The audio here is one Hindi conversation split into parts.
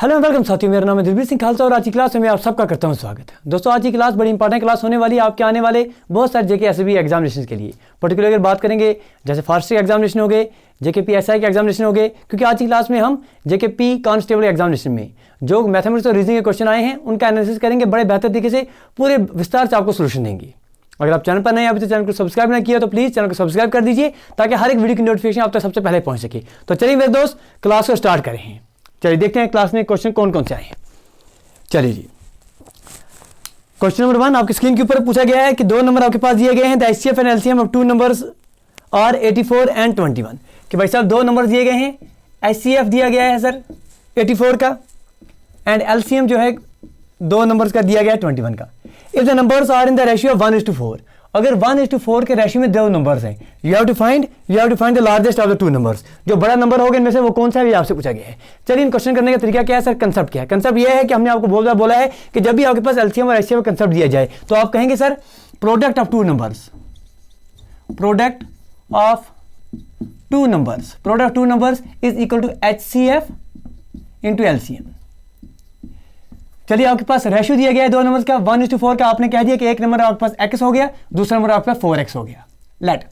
हेलो वेलकम साथियों, मेरा नाम है दिलबीर सिंह खालसा और आज की क्लास में मैं आप सबका करता हूं स्वागत। दोस्तों, आज की क्लास बड़ी इंपॉर्टेंट क्लास होने वाली है आपके आने वाले बहुत सारे जेके एसबी एग्जामिनेशन के लिए। पर्टिकुलर अगर बात करेंगे जैसे फॉरेस्ट्री एग्जामिनेशन हो गए, जेके पी एसआई के एग्जामिनेशन हो गए, क्योंकि आज की क्लास में हम जेके पी कांस्टेबल एग्जामिनेशन में जो मैथमेटिक्स और रीजनिंग के क्वेश्चन आए हैं उनका एनालिसिस करेंगे, बड़े बेहतर तरीके से पूरे विस्तार से आपको सोल्यूशन देंगे। अगर आप चैनल पर नए अभी तो चैनल को सब्सक्राइब ना किया तो प्लीज़ चैनल को सब्सक्राइब कर दीजिए ताकि हर एक वीडियो की नोटिफिकेशन आप तक सबसे पहले पहुंच सके। तो चलिए मेरे दोस्त, क्लास को स्टार्ट करें। चलिए देखते हैं क्लास में क्वेश्चन कौन कौन से आए हैं। चलिए जी, क्वेश्चन नंबर 1 आपकी स्क्रीन के ऊपर पूछा गया है कि दो नंबर आपके पास दिए गए हैं। The HCF and LCM of two numbers are 84 and 21। कि भाई साहब दो नंबर दिए गए हैं, एचसीएफ दिया गया है सर 84 का एंड एलसीएम जो है दो नंबर्स का दिया गया है 21 का। If the numbers are in the ratio of 1:4, अगर 1:4 के रेशियो में दो नंबर्स हैं, you have to find the largest of the two numbers. जो बड़ा नंबर होगा इनमें से वो कौन सा है, ये आपसे पूछा गया है। चलिए इन क्वेश्चन करने का तरीका क्या है सर, कंसेप्ट क्या है। कंसेप्ट ये है कि हमने आपको बोला है कि जब भी आपके पास एलसीएम और एचसीएफ का कंसेप्ट दिया जाए तो आप कहेंगे sir product of two numbers, product of two numbers is equal to HCF into LCM. चलिए आपके पास रेशियो दिया गया है दो नंबर्स का 1:4 का। आपने कह दिया कि एक नंबर आपके पास x हो गया, दूसरा नंबर आपके पास 4x हो गया। लेट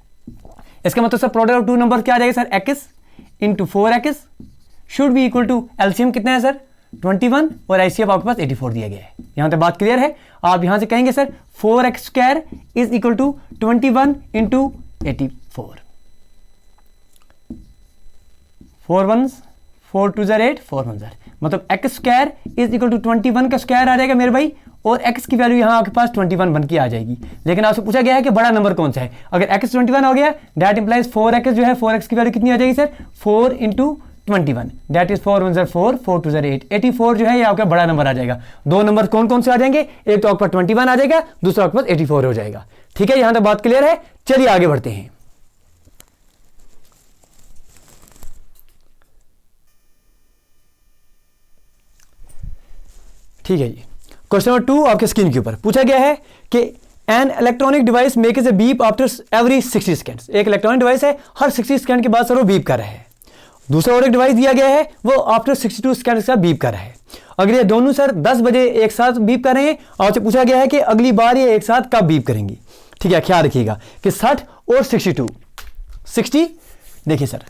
इसका मतलब sir product of two number क्या आ जाएगा sir, x into 4x should be equal to LCM कितना है सर 21 और एचसीएफ आपके पास 84 दिया गया है। यहां तक बात क्लियर है। आप यहां से कहेंगे sir 4x² is equal to 21 into 84। 4 1s 4 2s 8 4 1s 8, मतलब x² इज इक्वल टू 21 का स्क्वायर आ जाएगा मेरे भाई, और x की वैल्यू यहां आपके पास 21 बन के आ जाएगी। लेकिन आपसे पूछा गया है कि बड़ा नंबर कौन सा है। अगर x 21 हो गया दैट इंप्लाइज 4x जो है 4x की वैल्यू कितनी आ जाएगी sir 4 into 21, that is 4 1s 4 4 2s 8 84 जो है ये आपका बड़ा नंबर आ जाएगा। दो नंबर कौन कौन से आ जाएंगे, एक तो आपके पास 21 आ जाएगा, दूसरा आपके पास 84 हो जाएगा। ठीक है, यहां तक बात क्लियर है। चलिए आगे बढ़ते हैं। ठीक है जी, क्वेश्चन नंबर 2 आपके स्क्रीन के ऊपर पूछा गया है कि an electronic device makes a beep after every 60 seconds. एक इलेक्ट्रॉनिक डिवाइस है, हर 60 सेकंड के बाद सर वो बीप कर रहा है। दूसरा और एक डिवाइस दिया गया है वो आफ्टर 62 सेकंड का बीप कर रहा है। अगर ये दोनों सर 10 बजे एक साथ बीप कर रहे हैं, आपसे पूछा गया है कि अगली बार ये एक साथ कब बीप करेंगी। ठीक है, ख्याल रखिएगा कि 60 और 60। देखिए सर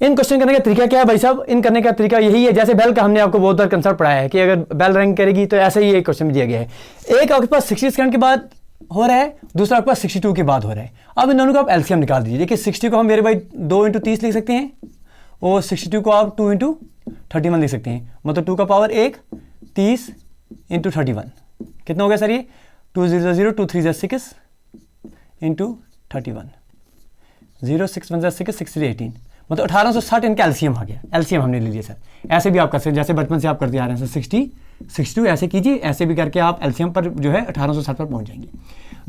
इन क्वेश्चन करने का तरीका क्या है भाई साहब, इन करने का तरीका यही है जैसे बेल का हमने आपको बहुत बार कंसेप्ट पढ़ाया है कि अगर बेल रिंग करेगी तो ऐसे ही एक क्वेश्चन दिया गया है। एक आपके पास 60 सेकंड के बाद हो रहा है, दूसरा आपके पास 62 के बाद हो रहा है। अब इन दोनों को आप एलसीएम निकाल दीजिए। देखिए 60 को हम मेरे भाई 2 × 30 लिख सकते हैं और 62 को आप 2 × 31 लिख सकते हैं, मतलब 2 का पावर 1 30 × 31 कितना हो गया सर, ये 2 0 0 2 3 6 × 31 0 6 1 6 6 3 18, मतलब 1860 इनका एलसीएम आ गया। एलसीएम हमने ले लिया सर। ऐसे भी आप कर सकते हैं जैसे बचपन से आप करते आ रहे हैं सर 60 62 ऐसे कीजिए, ऐसे भी करके आप एलसीएम पर जो है 1860 पर पहुंच जाएंगे।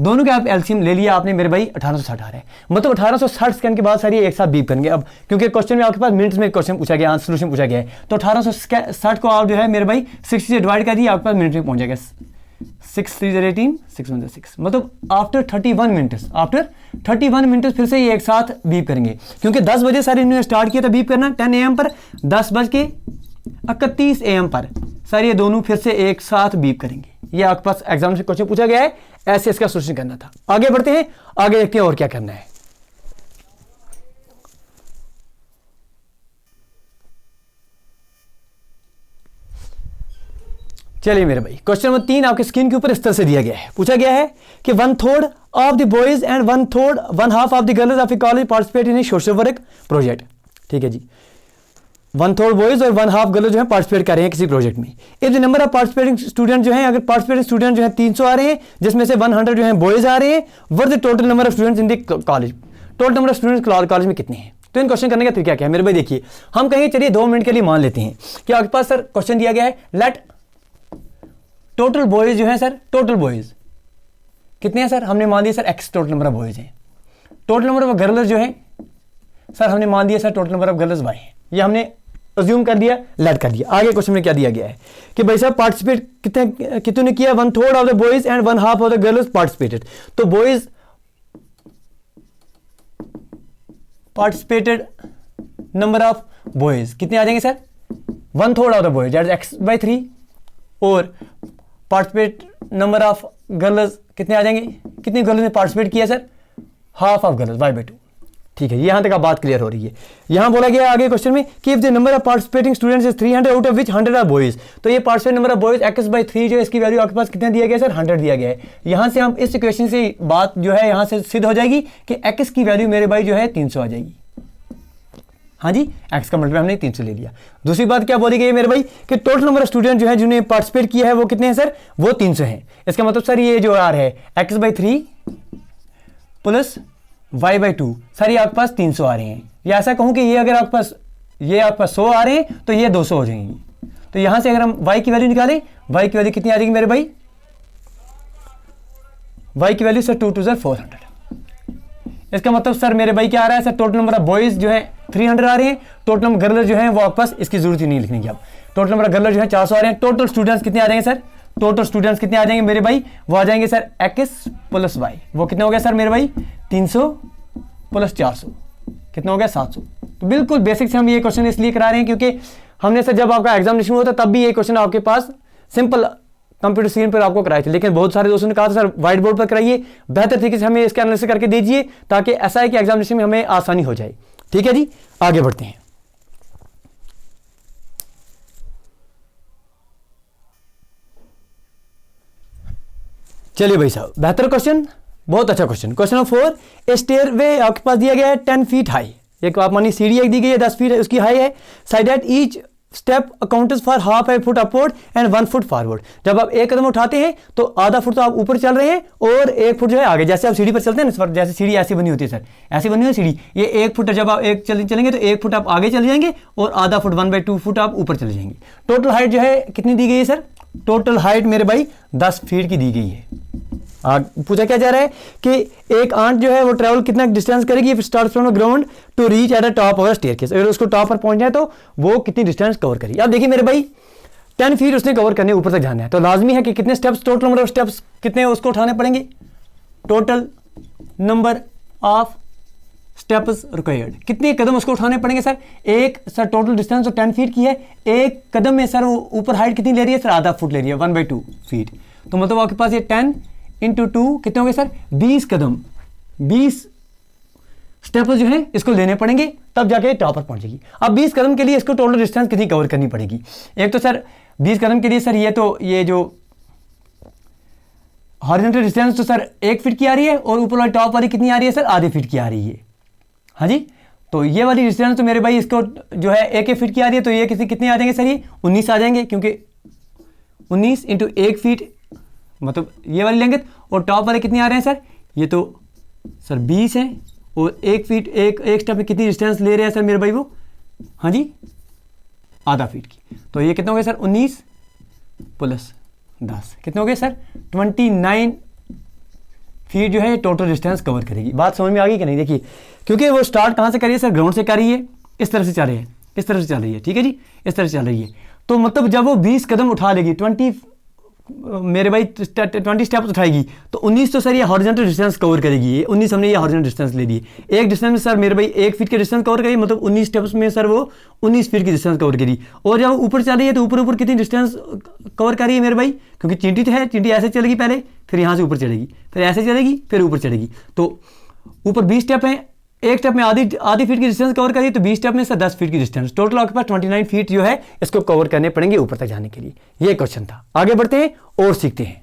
दोनों के आप एलसीएम ले लिया आपने मेरे भाई 1860 आ रहा है, मतलब 1860 सेकंड के बाद सर ये एक साथ बीप करेंगे। अब क्योंकि क्वेश्चन में आपके पास मिनट्स में क्वेश्चन पूछा गया, सोल्यूशन पूछा गया है, तो 1860 को आप जो है मेरे भाई 60 से डिवाइड कर दिए, आपके पास मिनट में पहुंच जाएगा 6 3 18 6 1 6, मतलब आफ्टर 31 मिनट्स फिर से ये एक साथ बीप करेंगे। क्योंकि 10 बजे सर इन्होंने स्टार्ट किया था बीप करना 10 AM पर, 10:31 AM पर सर ये दोनों फिर से एक साथ बीप करेंगे। ये आपके पास एग्जाम से क्वेश्चन पूछा गया है, ऐसे इसका सोल्यूशन करना था। आगे बढ़ते हैं, आगे देखते हैं और क्या करना है। चलिए मेरे भाई, क्वेश्चन नंबर 3 आपके स्क्रीन के ऊपर इस तरह से दिया गया है। पूछा गया है कि 1/3 of the boys and 1/2 of the girls of A college participate in A social work project. ठीक है जी, 1/3 बॉयज और 1/2 गर्ल्स जो है पार्टिसिपेट कर रहे हैं किसी प्रोजेक्ट में। If the number of participating student जो है, अगर पार्टिसिपेटिंग स्टूडेंट जो है 300 आ रहे हैं, जिसमें से 100 जो है बॉयज आ रहे हैं, what the total number of students in the college. Total number of students college में कितने हैं। तो इन क्वेश्चन करने का तरीका क्या है मेरे भाई, देखिए हम कहेंगे चलिए 2 मिनट के लिए मान लेते हैं कि आपके पास सर क्वेश्चन दिया गया है लेट टोटल बॉयज जो है सर, टोटल बॉयज कितने हैं सर, हमने मान दिया sir x total number of boys हैं। टोटल नंबर ऑफ गर्ल्स जो है सर हमने मान दिया sir total number of girls y है। ये हमने अज्यूम कर दिया, लेट कर दिया। आगे क्वेश्चन में क्या दिया गया है कि भाई साहब पार्टिसिपेट कितने ने किया, 1/3 of the boys and 1/2 of the girls participated. तो boys participated number of boys कितने आ जाएंगे sir 1/3 of the boys that is x/3 और पार्टिसिपेट नंबर ऑफ गर्ल्स कितने आ जाएंगे, कितनी गर्ल्स ने पार्टिसिपेट किया sir, half of girls y/2। ठीक है, यहाँ तक बात क्लियर हो रही है। यहाँ बोला गया आगे क्वेश्चन में कि if the number of participating students is 300 out of which 100 are boys, तो ये participate number of boys x/3 जो इसकी वैल्यू आपके पास कितना दिया गया सर, 100 दिया गया है। यहाँ से हम इस इक्वेशन से बात जो है यहाँ से सिद्ध हो जाएगी कि x की वैल्यू मेरे भाई जो है 300 आ जाएगी। हाँ जी, x का मतलब हमने 300 ले लिया। दूसरी बात क्या बोली गई है मेरे भाई कि टोटल नंबर ऑफ स्टूडेंट जो है जिन्होंने पार्टिसिपेट किया है वो कितने हैं सर, वो 300 हैं। इसका मतलब सर ये जो आर है x/3 प्लस y/2 सर ये आपके पास 300 आ रहे हैं, या ऐसा कहूं कि ये अगर आपके पास 100 आ रहे हैं तो ये 200 हो जाएंगी। तो यहां से अगर हम y की वैल्यू निकालें, y की वैल्यू कितनी आ जाएगी मेरे भाई, y की वैल्यू सर 2 2 400। इसका मतलब सर मेरे भाई क्या आ रहा है sir, total number of boys जो है 300 आ रहे हैं, टोटल नंबर गर्ल्स जो है वो आपके पास इसकी जरूरत ही नहीं लिखने की। अब टोटल नंबर गर्ल्स जो है 400 आ रहे हैं। टोटल स्टूडेंट्स कितने आ जाएंगे सर, टोटल स्टूडेंट्स कितने आ जाएंगे मेरे भाई, वो आ जाएंगे सर x प्लस y। वो कितने हो गया सर मेरे भाई, 300 प्लस 400 कितना हो गया 700। तो बिल्कुल बेसिक से हम ये क्वेश्चन इसलिए करा रहे हैं क्योंकि हमने सर जब आपका एग्जामिनेशन हुआ था तब भी ये क्वेश्चन आपके पास सिंपल कंप्यूटर स्क्रीन पर आपको कराए थे, लेकिन बहुत सारे दोस्तों ने कहा था सर व्हाइट बोर्ड पर कराइए, बेहतर तरीके से हमें इसका एनालिसिस करके दीजिए ताकि ऐसा है कि एग्जामिनेशन में हमें आसानी हो जाए। ठीक है जी, आगे बढ़ते हैं। चलिए भाई साहब, बेहतर क्वेश्चन, बहुत अच्छा क्वेश्चन। क्वेश्चन नंबर 4, ए स्टेयरवे आपके पास दिया गया है 10 फीट हाई। एक आप मानिए सीढ़ी एक दी गई है 10 फीट उसकी हाई है। Side at each step accounts for half A foot upward and 1 foot forward. जब आप एक कदम उठाते हैं तो आधा फुट तो आप ऊपर चल रहे हैं और 1 फुट जो है आगे। जैसे आप सीढ़ी पर चलते हैं ना, जैसे सीढ़ी ऐसी बनी होती है सर, ऐसी बनी हुई सीढ़ी, ये 1 फुट जब आप चलेंगे तो 1 फुट आप आगे चले जाएंगे और आधा फुट 1/2 फुट आप ऊपर चले जाएंगे। टोटल हाइट जो है कितनी दी गई है सर, टोटल हाइट मेरे भाई 10 फीट की दी गई है। पूछा क्या जा रहा है कि एक आंट जो है वो ट्रैवल कितना डिस्टेंस करेगी if start from ground to reach at the top of the staircase. अगर उसको टॉप पर पहुंचना है तो वो कितनी डिस्टेंस कवर करेगी। अब देखिए मेरे भाई 10 फीट उसने कवर करने ऊपर तक जाना है तो लाजमी है कि कितने steps, total number of steps कितने उसको उठाने पड़ेंगे, total number of steps required, कितने कदम उसको उठाने पड़ेंगे सर। एक सर टोटल डिस्टेंस तो 10 फीट की है, एक कदम में सर वो ऊपर हाइट कितनी ले रही है सर, आधा फुट ले रही है 1/2 फीट। तो मतलब आपके पास ये 10 × 2 कितने हो गए सर, 20 कदम, 20 स्टेप्स जो है इसको लेने पड़ेंगे तब जाके टॉप पर पहुंचेगी। अब 20 कदम के लिए इसको टोटल डिस्टेंस कितनी कवर करनी पड़ेगी। एक तो सर 20 कदम के लिए सर ये जो हॉरिजॉन्टल डिस्टेंस तो सर 1 फीट की आ रही है और ऊपर वाली टॉप वाली कितनी आ रही है सर, आधे फीट की आ रही है। हाँ जी, तो ये वाली डिस्टेंस तो मेरे भाई इसको जो है 1 फीट की आ रही है तो ये कितने आ जाएंगे सर, ये 19 आ जाएंगे क्योंकि 19 × 1 फीट मतलब ये वाली लेंगे। और टॉप वाले कितने आ रहे हैं सर, ये तो सर 20 है और 1 फीट एक स्टेप में कितनी डिस्टेंस ले रहे हैं सर मेरे भाई वो, हाँ जी आधा फीट की। तो ये कितने हो गए सर 19 प्लस 10 कितने हो गए सर 29 फीट जो है टोटल डिस्टेंस कवर करेगी। बात समझ में आ गई कि नहीं। देखिए क्योंकि वो स्टार्ट कहाँ से करिए सर, ग्राउंड से कर रही है, इस तरह से चल रही है, इस तरह से चल रही है, ठीक है जी, इस तरह से चल रही है। तो मतलब जब वो 20 कदम उठा लेगी, 20 मेरे भाई 20 स्टेप्स उठाएगी तो 19 तो सर ये हॉरिजॉन्टल डिस्टेंस कवर करेगी। ये 19 हमने ये हॉरिजॉन्टल डिस्टेंस ले ली। एक डिस्टेंस में सर मेरे भाई 1 फीट के डिस्टेंस कवर करेगी, मतलब 19 स्टेप्स में सर वो 19 फीट की डिस्टेंस कवर करेगी। और जब ऊपर चल रही है तो ऊपर कितनी डिस्टेंस कवर कर रही है मेरे भाई, क्योंकि चींटी तो है, चींटी ऐसे चलेगी पहले, फिर यहाँ से ऊपर चढ़ेगी, फिर ऐसे चलेगी, फिर ऊपर चढ़ेगी। तो ऊपर 20 स्टेप हैं, एक स्टेप में आधी फीट की डिस्टेंस कवर करिए तो 20 स्टेप में सर 10 फीट की डिस्टेंस, टोटल आपके पास 29 फीट जो है इसको कवर करने पड़ेंगे ऊपर तक जाने के लिए। ये क्वेश्चन था। आगे बढ़ते हैं और सीखते हैं।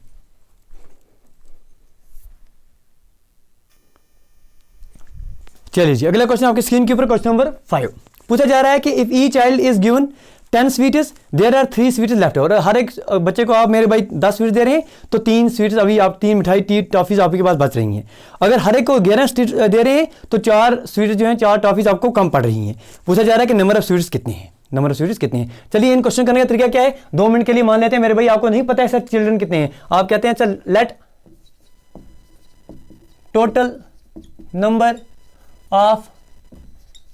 चलिए जी, अगला क्वेश्चन आपके स्क्रीन के ऊपर क्वेश्चन नंबर 5 पूछा जा रहा है कि if each child is given 10 sweets there are 3 sweets left. और हर एक बच्चे को आप मेरे भाई 10 स्वीट्स दे रहे हैं तो 3 स्वीट्स अभी आप 3 मिठाई 3 टॉफीज आपके पास बच रही हैं। अगर हर एक को 11 स्वीट्स दे रहे हैं तो 4 स्वीट्स जो हैं 4 टॉफीज आपको कम पड़ रही हैं। पूछा जा रहा है कि नंबर ऑफ स्वीट्स कितने हैं, नंबर ऑफ स्वीट्स कितने हैं। चलिए इन क्वेश्चन करने का तरीका क्या है, 2 मिनट के लिए मान लेते हैं मेरे भाई आपको नहीं पता है सर चिल्ड्रन कितने हैं। आप कहते हैं चल late total number of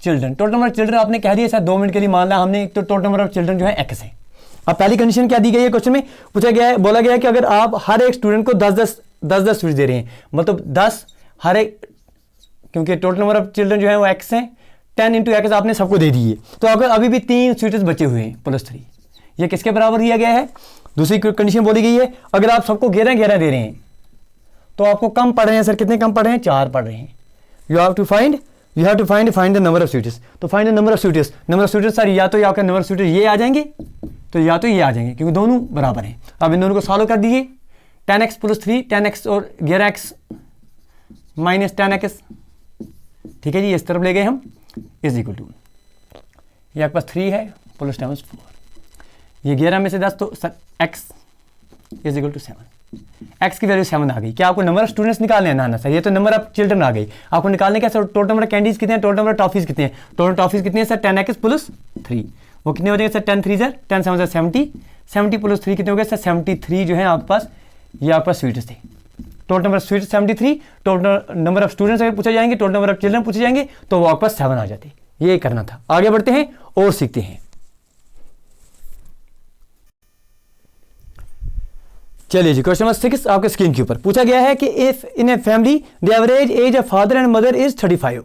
children, total number of children आपने कह दिया सर 2 मिनट के लिए मान लिया हमने, तो टोटल नंबर ऑफ चिल्ड्रन जो है x है। अब पहली कंडीशन क्या दी गई है क्वेश्चन में, पूछा गया है, बोला गया है कि अगर आप हर एक स्टूडेंट को 10 स्वीट्स दे रहे हैं, मतलब 10 हर एक, क्योंकि टोटल नंबर ऑफ चिल्ड्रन जो है वो x है, 10 इंटू एक्स आपने सबको दे दिए, तो अगर अभी भी 3 स्वीट्स बचे हुए हैं +3, ये किसके बराबर दिया गया है? दूसरी कंडीशन बोली गई है, अगर आप सबको 11 दे रहे हैं तो आपको कम पढ़ रहे हैं सर, कितने कम पढ़ रहे हैं? 4 पढ़ रहे हैं। You have to find the number of sweets. तो find the number of sweets sir, या तो आपका नंबर ऑफ स्वीट्स ये आ जाएंगे, तो या तो ये आ जाएंगे, क्योंकि दोनों बराबर हैं। अब इन दोनों को सॉल्व कर दीजिए, 10x + 3, 10x और 11x - 10x, ठीक है जी, इस तरफ ले गए हम, इज इक्वल टू, ये आपके पास 3 है + 7 4, ये 11 में से 10, तो sir x is equal to 7, x की वैल्यू 7 आ गई। क्या आपको नंबर ऑफ स्टूडेंट्स निकालने हैं? ना सर, ये तो नंबर ऑफ चिल्ड्रन आ गई। आपको निकालने क्या सर? टोटल नंबर कैंडीज कितने हैं, टोटल नंबर टॉफीज कितने हैं? टोटल टॉफीज कितने हैं सर? 10x + 3, वो कितने हो जाएंगे सर? 10 3 ज़र 10 7 70, 70 + 3 कितने हो गए सर? 73 जो है आपके पास, ये आपके पास स्वीट्स थे। Total number of sweets 73, total number of students अगर पूछे जाएंगे, टोटल नंबर ऑफ चिल्ड्रन पूछे जाएंगे, तो वो आपके पास 7 आ जाते। ये करना था। आगे बढ़ते हैं और सीखते हैं। चलिए जी, क्वेश्चन नंबर 6 आपके स्क्रीन के ऊपर पूछा गया है कि if in a family the average age of father and mother is 35,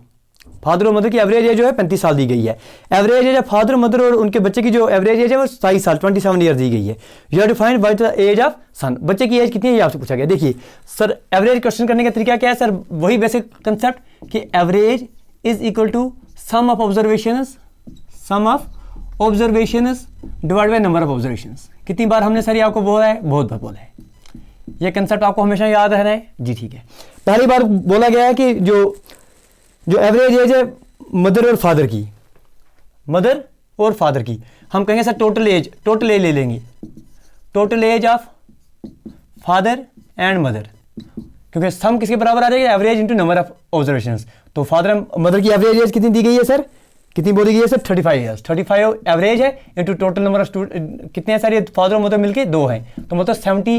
father और मदर की एवरेज एज जो है 35 साल दी गई है। Average age of father mother और उनके बच्चे की जो एवरेज एज है वो 27 साल 27 ईयर दी गई है। You have to find what the age of son, बच्चे की एज कितनी है ये आपसे पूछा गया। देखिए सर, एवरेज क्वेश्चन करने का तरीका क्या है सर? वही बेसिक कंसेप्ट कि average is equal to sum of observations divide by number of observations. कितनी बार हमने सर ये आपको बोला है? बहुत बार बोला है। ये कंसेप्ट आपको हमेशा याद रहना है जी, ठीक है। पहली बार बोला गया है कि जो एवरेज एज है मदर और फादर की, हम कहेंगे सर टोटल एज ले लेंगे, total age of father and mother, क्योंकि सम किसके बराबर आ जाएगा? Average into number of observations. तो फादर एंड मदर की एवरेज एज कितनी दी गई है सर? कितनी बोली गई है सर? 35 ईयर्स। 35 एवरेज है इंटू टोटल नंबर ऑफ कितने हैं सर? ये फादर और मदर मिलके 2 हैं, तो मतलब 70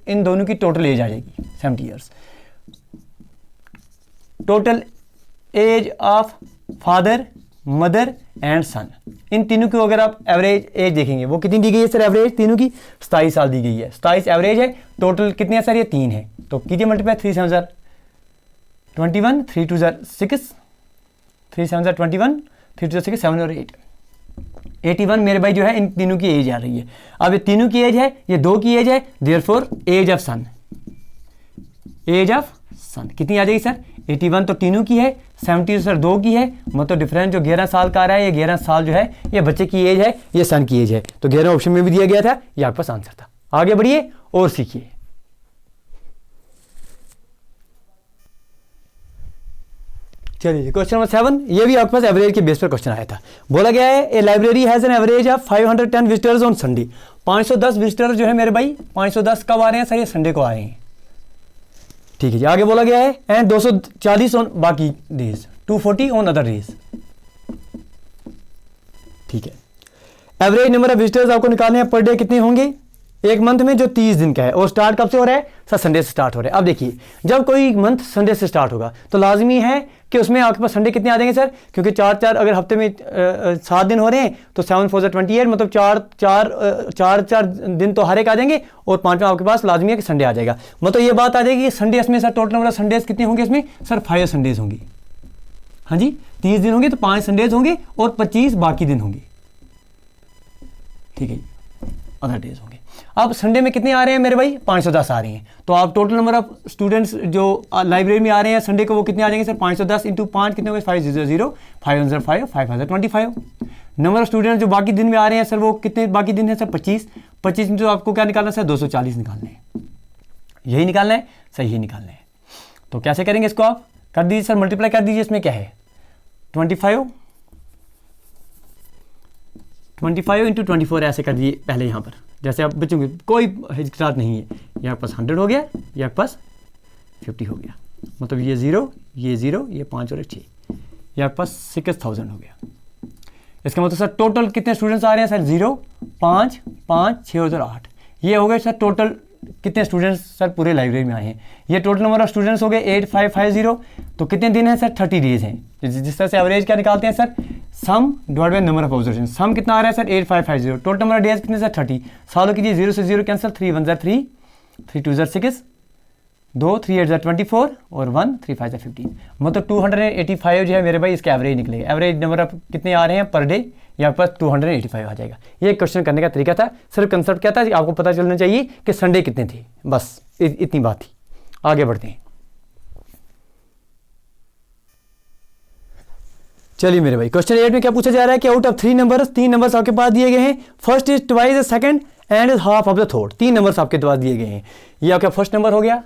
इन दोनों की टोटल एज आ जाएगी, 70 years. Total age of father mother and son, इन तीनों की अगर आप एवरेज एज देखेंगे, वो कितनी दी गई है सर? एवरेज तीनों की 27 साल दी गई है। 27 एवरेज है, टोटल कितने हैं सर? ये 3 है, तो कीजिए मल्टीप्लाई, 3 7 ज़र 21, 3 2 ज़र 6, 3 7 ज़र 21, 3 2 6 7 और 8, 81 मेरे भाई जो है इन तीनों की एज आ रही है। अब ये तीनों की एज है, ये 2 की एज है, देयरफॉर एज ऑफ सन कितनी आ जाएगी सर? 81 तो तीनों की है, 70 सर 2 की है, मतलब डिफरेंस जो 11 साल का आ रहा है, ये 11 साल जो है ये बच्चे की एज है, ये सन की एज है। तो 11 ऑप्शन में भी दिया गया था, ये आपके पास आंसर था। आगे बढ़िए और सीखिए। चलिए क्वेश्चन नंबर 7, ये भी आपके पास एवरेज के बेस पर क्वेश्चन आया था। बोला गया है a library has an average of 510 visitors on Sunday. 510 visitor जो है मेरे भाई, 510 कब आ रहे हैं सर? ये संडे को आ रहे हैं, ठीक है जी। आगे बोला गया है एंड 240 ऑन बाकी डेज, 240 ऑन अदर डेज, ठीक है। एवरेज नंबर ऑफ विजिटर्स आपको निकालने हैं पर डे कितने होंगे एक मंथ में, जो 30 दिन का है, और स्टार्ट कब से हो रहा है सर? संडे से स्टार्ट हो रहा है। अब देखिए, जब कोई मंथ संडे से स्टार्ट होगा तो लाजमी है कि उसमें आपके पास संडे कितने आ जाएंगे सर? क्योंकि 4 अगर हफ्ते में 7 दिन हो रहे हैं तो 7 4 28, मतलब 4 दिन तो हर एक आ जाएंगे, और 5वां आपके पास लाजमी है कि संडे आ जाएगा। मतलब ये बात आ जाएगी कि संडे इसमें sir total number of Sundays कितने होंगे इसमें सर? 5 संडेज होंगे। हाँ जी, 30 दिन होंगे तो 5 संडेज होंगे और 25 बाकी दिन होंगे, ठीक है, अदर डेज होंगे। अब संडे में कितने आ रहे हैं मेरे भाई? 510 आ रहे हैं। तो आप टोटल नंबर ऑफ स्टूडेंट्स जो लाइब्रेरी में आ रहे हैं संडे को, वो कितने आ जाएंगे सर? 510 इंटू 5 कितने हो गए? 500, 505, 525। नंबर ऑफ स्टूडेंट्स जो बाकी दिन में आ रहे हैं सर, वो कितने बाकी दिन है सर? 25 में तो आपको क्या निकालना है सर? 240 निकालना है। यही निकालना है सर, यही निकालना है। तो कैसे करेंगे इसको? आप कर दीजिए सर, मल्टीप्लाई कर दीजिए। इसमें क्या है? 25 इंटू 24 ऐसे कर दिए पहले यहाँ पर, जैसे आप बच्चों की कोई हिचकिचाहट नहीं है। ये आपके पास 100 हो गया, ये आपके पास 50 हो गया, मतलब ये 0, ये 5 और 6, ये आपके पास 6000 हो गया। इसका मतलब सर टोटल कितने स्टूडेंट्स आ रहे हैं सर? 0 5 5 6 और 8, ये हो गए सर टोटल कितने स्टूडेंट्स सर पूरे लाइब्रेरी में आए हैं। ये टोटल नंबर ऑफ स्टूडेंट्स हो गए 8550। तो कितने दिन हैं सर? 30 डेज हैं। जिस तरह से एवरेज क्या निकालते हैं sir? Sum divide by number of observation. Sum कितना आ रहा है sir? 8550। Total number of days कितने सर? 30। सॉल्व कीजिए, 0 से 0 कैंसिल, 3 1 3 3 2 6, 2 3 8 24 और 1 3 5 15, मतलब 285 जो है मेरे भाई इसका एवरेज निकलेगा। एवरेज नंबर ऑफ कितने आ रहे हैं पर डे, यहाँ पर 285 आ जाएगा। ये क्वेश्चन करने का तरीका था। सिर्फ कंसेप्ट क्या था कि आपको पता चलना चाहिए कि संडे कितने थे, बस इतनी बात थी। आगे बढ़ते हैं। चलिए मेरे भाई, क्वेश्चन 8 में क्या पूछा जा रहा है कि आउट ऑफ 3 नंबर्स, 3 नंबर्स आपके पास दिए गए हैं। First is twice the second and is half of the third. 3 numbers आपके पास दिए गए हैं। ये आपका फर्स्ट नंबर हो गया,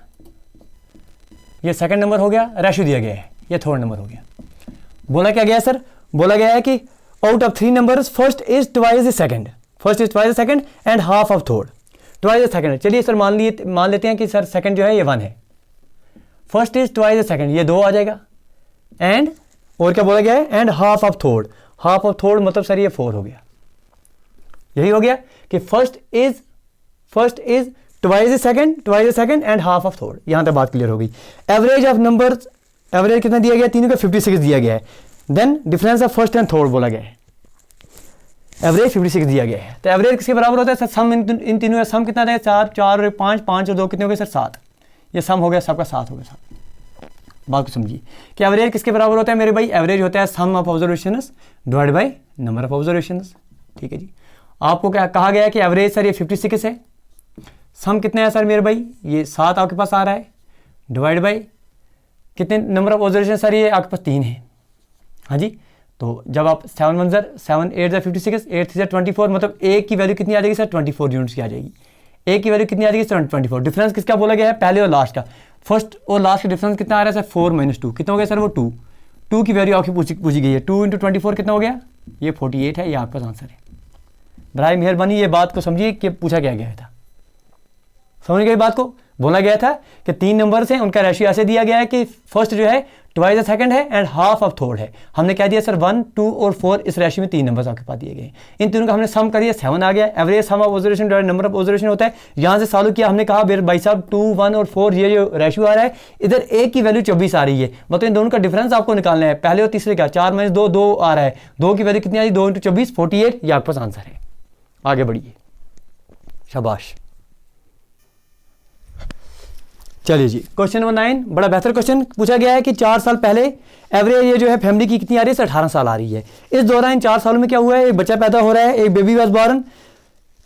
ये सेकंड नंबर हो गया, रेशियो दिया गया है, ये थर्ड नंबर हो गया। बोला क्या गया सर? बोला गया है कि out of 3 numbers first is twice the second, first is twice the second and half of third. Twice the second, चलिए सर मान लेते हैं कि सर सेकंड जो है ये 1 है। First is twice the second, ये 2 आ जाएगा। एंड और क्या बोला गया है? And half of third. Half of third मतलब सर ये 4 हो गया। यही हो गया कि first is twice the second and half of third. यहां तक बात क्लियर हो गई। एवरेज ऑफ नंबर्स, एवरेज कितना दिया गया? तीनों का 56 दिया गया है। Then difference of first and third बोला गया है। एवरेज 56 दिया गया है। तो एवरेज किसके बराबर होता है सर? सम इन तीनों का सम कितना था? 4 और 5, 5 और 2 कितने हो गए सर? 7। ये सम हो गया, सबका 7 हो गया। बात को समझिए कि एवरेज किसके बराबर होता है मेरे भाई? एवरेज होता है sum of observations divide by number of observations. ठीक है जी। आपको क्या कहा गया है कि एवरेज सर ये 56 है। सम कितने है सर मेरे भाई? ये 7 आपके पास आ रहा है, डिवाइड बाय कितने नंबर ऑफ ऑब्जर्वेशन सर? ये आपके पास 3 है। हाँ जी। तो जब आप 7 1 7 8 56, 8 3 24, मतलब एक की वैल्यू कितनी आ जाएगी सर? 24 यूनिट्स की आ जाएगी। एक की वैल्यू कितनी आ जाएगी सर? 24। डिफरेंस किसका बोला गया है? पहले और लास्ट का। फर्स्ट और लास्ट का डिफरेंस कितना आ रहा है सर? 4 - 2 कितना हो गया सर? वो 2। 2 की वैल्यू आपकी पूछी गई है। 2 × 24 कितना हो गया? ये 48 है। ये आपका आंसर है। बराए मेहरबानी ये बात को समझिए कि पूछा क्या गया था। समझ गई बात को? बोला गया था कि 3 नंबर्स हैं, उनका रेशियो ऐसे दिया गया है कि फर्स्ट जो है ट्वाइस द सेकंड है एंड हाफ ऑफ थर्ड है। हमने क्या दिया सर? 1 2 और 4 इस रेशियो में 3 नंबर्स आपके पास दिए गए। इन तीनों का हमने सम कर दिया, 7 आ गया। Average some of observation divide number of observation होता है। यहाँ से सॉल्व किया, हमने कहा भाई साहब 2 1 और 4 ये जो रेशियो आ रहा है, इधर एक की वैल्यू 24 आ रही है, मतलब इन दोनों का डिफरेंस आपको निकालना है। पहले और तीसरे का 4 - 2 2 आ रहा है। 2 की वैल्यू कितनी आ रही है? 2 × 24 48। ये आपके पास आंसर है। आगे बढ़िए, शाबाश। चलिए जी, क्वेश्चन नंबर 9 बड़ा बेहतर क्वेश्चन पूछा गया है कि 4 साल पहले एवरेज ये जो है फैमिली की कितनी आ रही है? 18 साल आ रही है। इस दौरान 4 सालों में क्या हुआ है? एक बच्चा पैदा हो रहा है, एक बेबी वाज बॉर्न।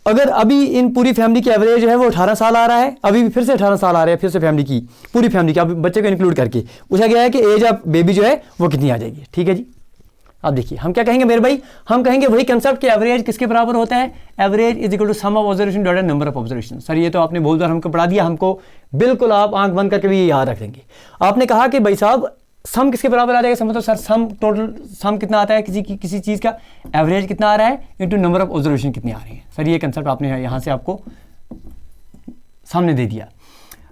अगर अभी इन पूरी फैमिली की एवरेज जो है वो 18 साल आ रहा है, अभी भी फिर से 18 साल आ रहा है, फिर से फैमिली की, पूरी फैमिली की, अब बच्चे को इंक्लूड करके पूछा गया है कि एज ऑफ बेबी जो है वो कितनी आ जाएगी। ठीक है जी। अब देखिए हम क्या कहेंगे मेरे भाई? हम कहेंगे वही कंसेप्ट कि एवरेज किसके बराबर होता है? Average is equal to sum of observation divided number of observation. Sir ये तो आपने बहुत बार हमको पढ़ा दिया, हमको बिल्कुल आप आंख बंद करके भी ये याद रखेंगे। आपने कहा कि भाई साहब सम किसके बराबर आ जाएगा? समझो सर सम, टोटल सम कितना आता है किसी चीज़ का? एवरेज कितना आ रहा है इंटू नंबर ऑफ ऑब्जर्वेशन कितने आ रहे हैं। सर ये कंसेप्ट आपने यहाँ से आपको सामने दे दिया।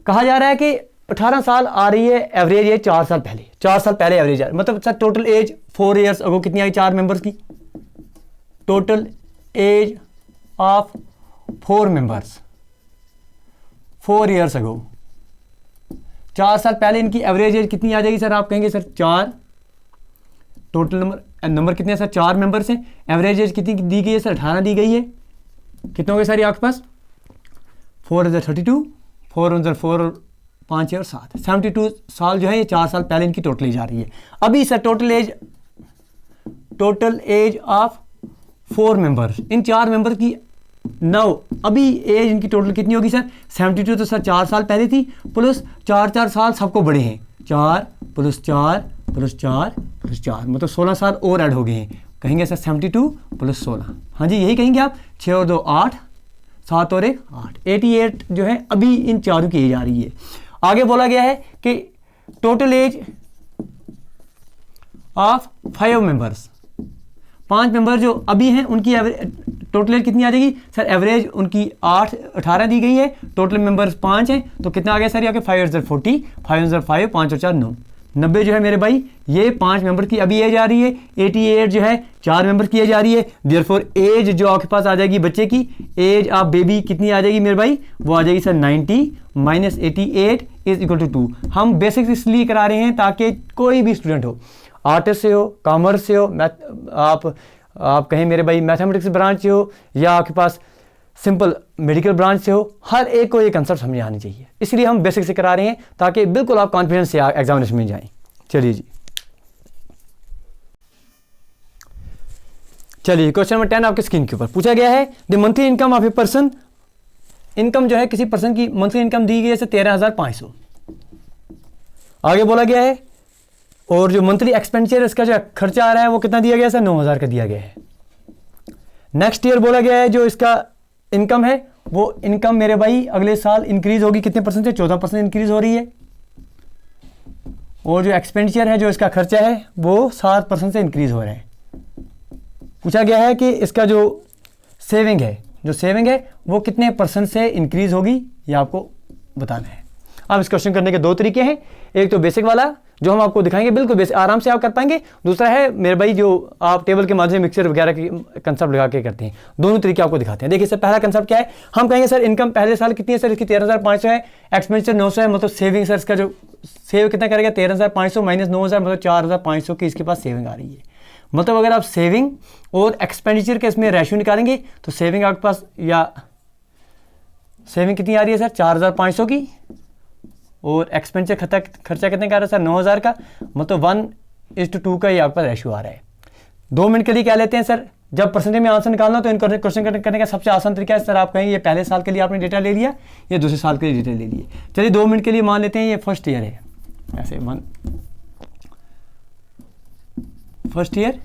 कहा जा रहा है कि 18 साल आ रही है एवरेज, ये 4 साल पहले, 4 साल पहले एवरेज आ रही है, मतलब sir total age 4 years ago कितनी आई? 4 मेंबर्स की total age of 4 members 4 years ago. 4 साल पहले इनकी एवरेज एज कितनी आ जाएगी सर? आप कहेंगे सर 4, टोटल नंबर कितने हैं सर? 4 मेंबर्स हैं। एवरेज एज कितनी दी गई है सर? 18 दी गई है। कितने हो गए सर ये आपके पास? 4 × 32, 4 × 4 5 और 7 72 साल जो है ये 4 साल पहले इनकी टोटल एज आ रही है। अभी sir total age of 4 members, इन 4 मेंबर की अभी एज इनकी टोटल कितनी होगी सर? 72 तो सर 4 साल पहले थी, प्लस 4 साल सबको बड़े हैं, 4 + 4 + 4 + 4 मतलब 16 साल और ऐड हो गए हैं। कहेंगे सर 72 + 16, हाँ जी यही कहेंगे आप। 6 और 2 8, 7 और 1 8, 88 जो है अभी इन चारों की एज आ रही है। आगे बोला गया है कि total age of 5 members, 5 member जो अभी हैं उनकी टोटल एज कितनी आ जाएगी सर? एवरेज उनकी 18 दी गई है, टोटल मेंबर्स 5 हैं, तो कितना आ गया सर? यहाँ 5 × 40, 5 × 5 5 और 4 9, 90 जो है मेरे भाई ये 5 मेंबर की अभी एज आ रही है। 88 जो है 4 मेंबर की एज आ रही है। देयरफॉर एज जो आपके पास आ जाएगी बच्चे की, एज ऑफ बेबी कितनी आ जाएगी मेरे भाई? वो आ जाएगी सर 90 - 88 = 2। हम बेसिक्स इसलिए करा रहे हैं ताकि कोई भी स्टूडेंट हो, आर्ट्स से हो, कॉमर्स से हो, आप कहें मेरे भाई मैथमेटिक्स ब्रांच से हो, या आपके पास सिंपल मेडिकल ब्रांच से हो, हर एक को ये कंसेप्ट समझ आनी चाहिए। इसलिए हम बेसिक से करा रहे हैं ताकि बिल्कुल आप कॉन्फिडेंस से एग्जामिनेशन में जाएं। चलिए जी, चलिए क्वेश्चन नंबर 10 आपके स्क्रीन के ऊपर पूछा गया है, the monthly income of a person, income जो है किसी पर्सन की मंथली इनकम दी गई है 13,500। आगे बोला गया है, और जो मंथली एक्सपेंडिचर इसका जो खर्चा आ रहा है वो कितना दिया गया है, 9,000 का दिया गया है। नेक्स्ट ईयर बोला गया है जो इसका इनकम है वो इनकम मेरे भाई अगले साल इंक्रीज होगी कितने परसेंट से, 14% इंक्रीज हो रही है। और जो एक्सपेंडिचर है जो इसका खर्चा है वो 7% से इंक्रीज हो रहा है। पूछा गया है कि इसका जो सेविंग है वो कितने परसेंट से इंक्रीज होगी, ये आपको बताना है। अब इस क्वेश्चन करने के दो तरीके हैं, एक तो बेसिक वाला जो हम आपको दिखाएंगे, बिल्कुल बेसिक आराम से आप कर पाएंगे। दूसरा है मेरे भाई जो आप टेबल के माध्यम से मिक्सर वगैरह की कंसेप्ट लगा के करते हैं। दोनों तरीके आपको दिखाते हैं। देखिए सर, पहला कंसेप्ट क्या है, हम कहेंगे सर इनकम पहले साल कितनी है सर, इसकी 13,500 है, एक्सपेंडिचर 900 है, मतलब सेविंग सर इसका जो सेव कितना करेगा 13,500 माइनस 9,000 मतलब 4,500 की इसके पास सेविंग आ रही है। मतलब अगर आप सेविंग और एक्सपेंडिचर के इसमें रेशियो निकालेंगे तो सेविंग आपके पास या सेविंग कितनी आ रही है सर 4,500 की, और एक्सपेंडिचर खर्चा कितने का आ रहा है सर 9,000 का, मतलब 1:2 का ये आपके पास रेशियो आ रहा है। 2 मिनट के लिए क्या लेते हैं सर, जब परसेंटेज में आंसर निकालना तो इन क्वेश्चन करने का सबसे आसान तरीका है सर, आप कहेंगे ये पहले साल के लिए आपने डेटा ले लिया, ये दूसरे साल के लिए डेटा ले लिए। चलिए 2 मिनट के लिए मान लेते हैं ये फर्स्ट ईयर है, ऐसे फर्स्ट ईयर,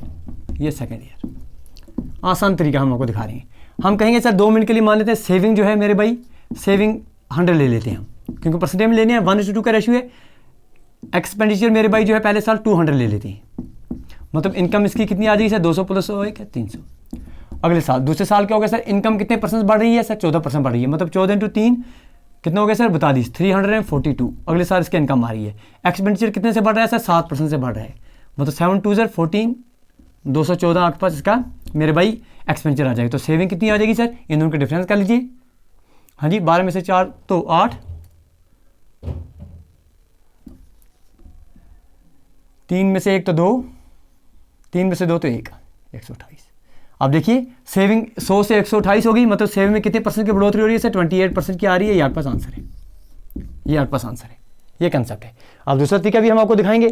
ये सेकेंड ईयर। आसान तरीका हम आपको दिखा रहे हैं। हम कहेंगे सर 2 मिनट के लिए मान लेते हैं सेविंग जो है मेरे भाई, सेविंग 100 ले लेते हैं हम, क्योंकि परसेंटेज में लेने हैं 1:2 का रेशियो है। एक्सपेंडिचर मेरे भाई जो है पहले साल 200 ले लेते हैं, मतलब इनकम इसकी कितनी आ जाएगी सर 200 + 1 है 300। अगले साल दूसरे साल क्या होगा सर, इनकम कितने परसेंट बढ़ रही है सर 14% बढ़ रही है, मतलब 14 × 3 कितना हो गया सर 42, 342 अगले साल इसकी इनकम आ रही है। एक्सपेंडिचर कितने से बढ़ रहा है सर 7% से बढ़ रहा है, मतलब 7 × 2 = 14, 214 आपके पास इसका मेरे भाई एक्सपेंडिचर आ जाएगी। तो सेविंग कितनी आ जाएगी सर, इन दोनों का डिफरेंस कर लीजिए। हाँ जी, 12 में से 4 तो 8, 3 में से 1 तो 2, 3 में से 2 तो 1, 128। अब देखिए सेविंग 100 से 128 होगी, मतलब सेविंग में कितने परसेंट की बढ़ोतरी हो रही है सर 28% की आ रही है। ये आपके पास आंसर है, ये आपके पास आंसर है, ये कंसेप्ट है। अब दूसरा तरीका भी हम आपको दिखाएंगे।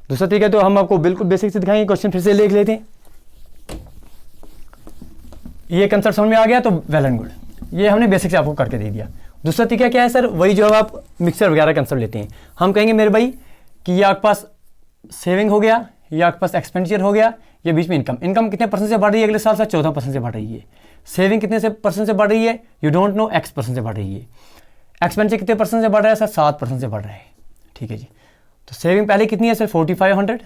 दूसरा तरीका तो हम आपको बिल्कुल बेसिक से दिखाएंगे। क्वेश्चन फिर से लिख लेते हैं। ये कंसेप्ट समझ में आ गया तो वेल एंड गुड, ये हमने बेसिक से आपको करके दे दिया। दूसरा तरीका क्या है सर, वही जो आप मिक्सर वगैरह कंसेप्ट लेते हैं। हम कहेंगे मेरे भाई कि ये आपके पास सेविंग हो गया, ये आपके पास एक्सपेंडिचर हो गया, ये बीच में इनकम कितने परसेंट से बढ़ रही है अगले साल सर 14% से बढ़ रही है। सेविंग कितने से परसेंट से बढ़ रही है, यू डोंट नो, X% से बढ़ रही है। एक्सपेंडिचर कितने परसेंट से बढ़ रहा है सर 7% से बढ़ रहा है। ठीक है जी, तो सेविंग पहले कितनी है सर 4500,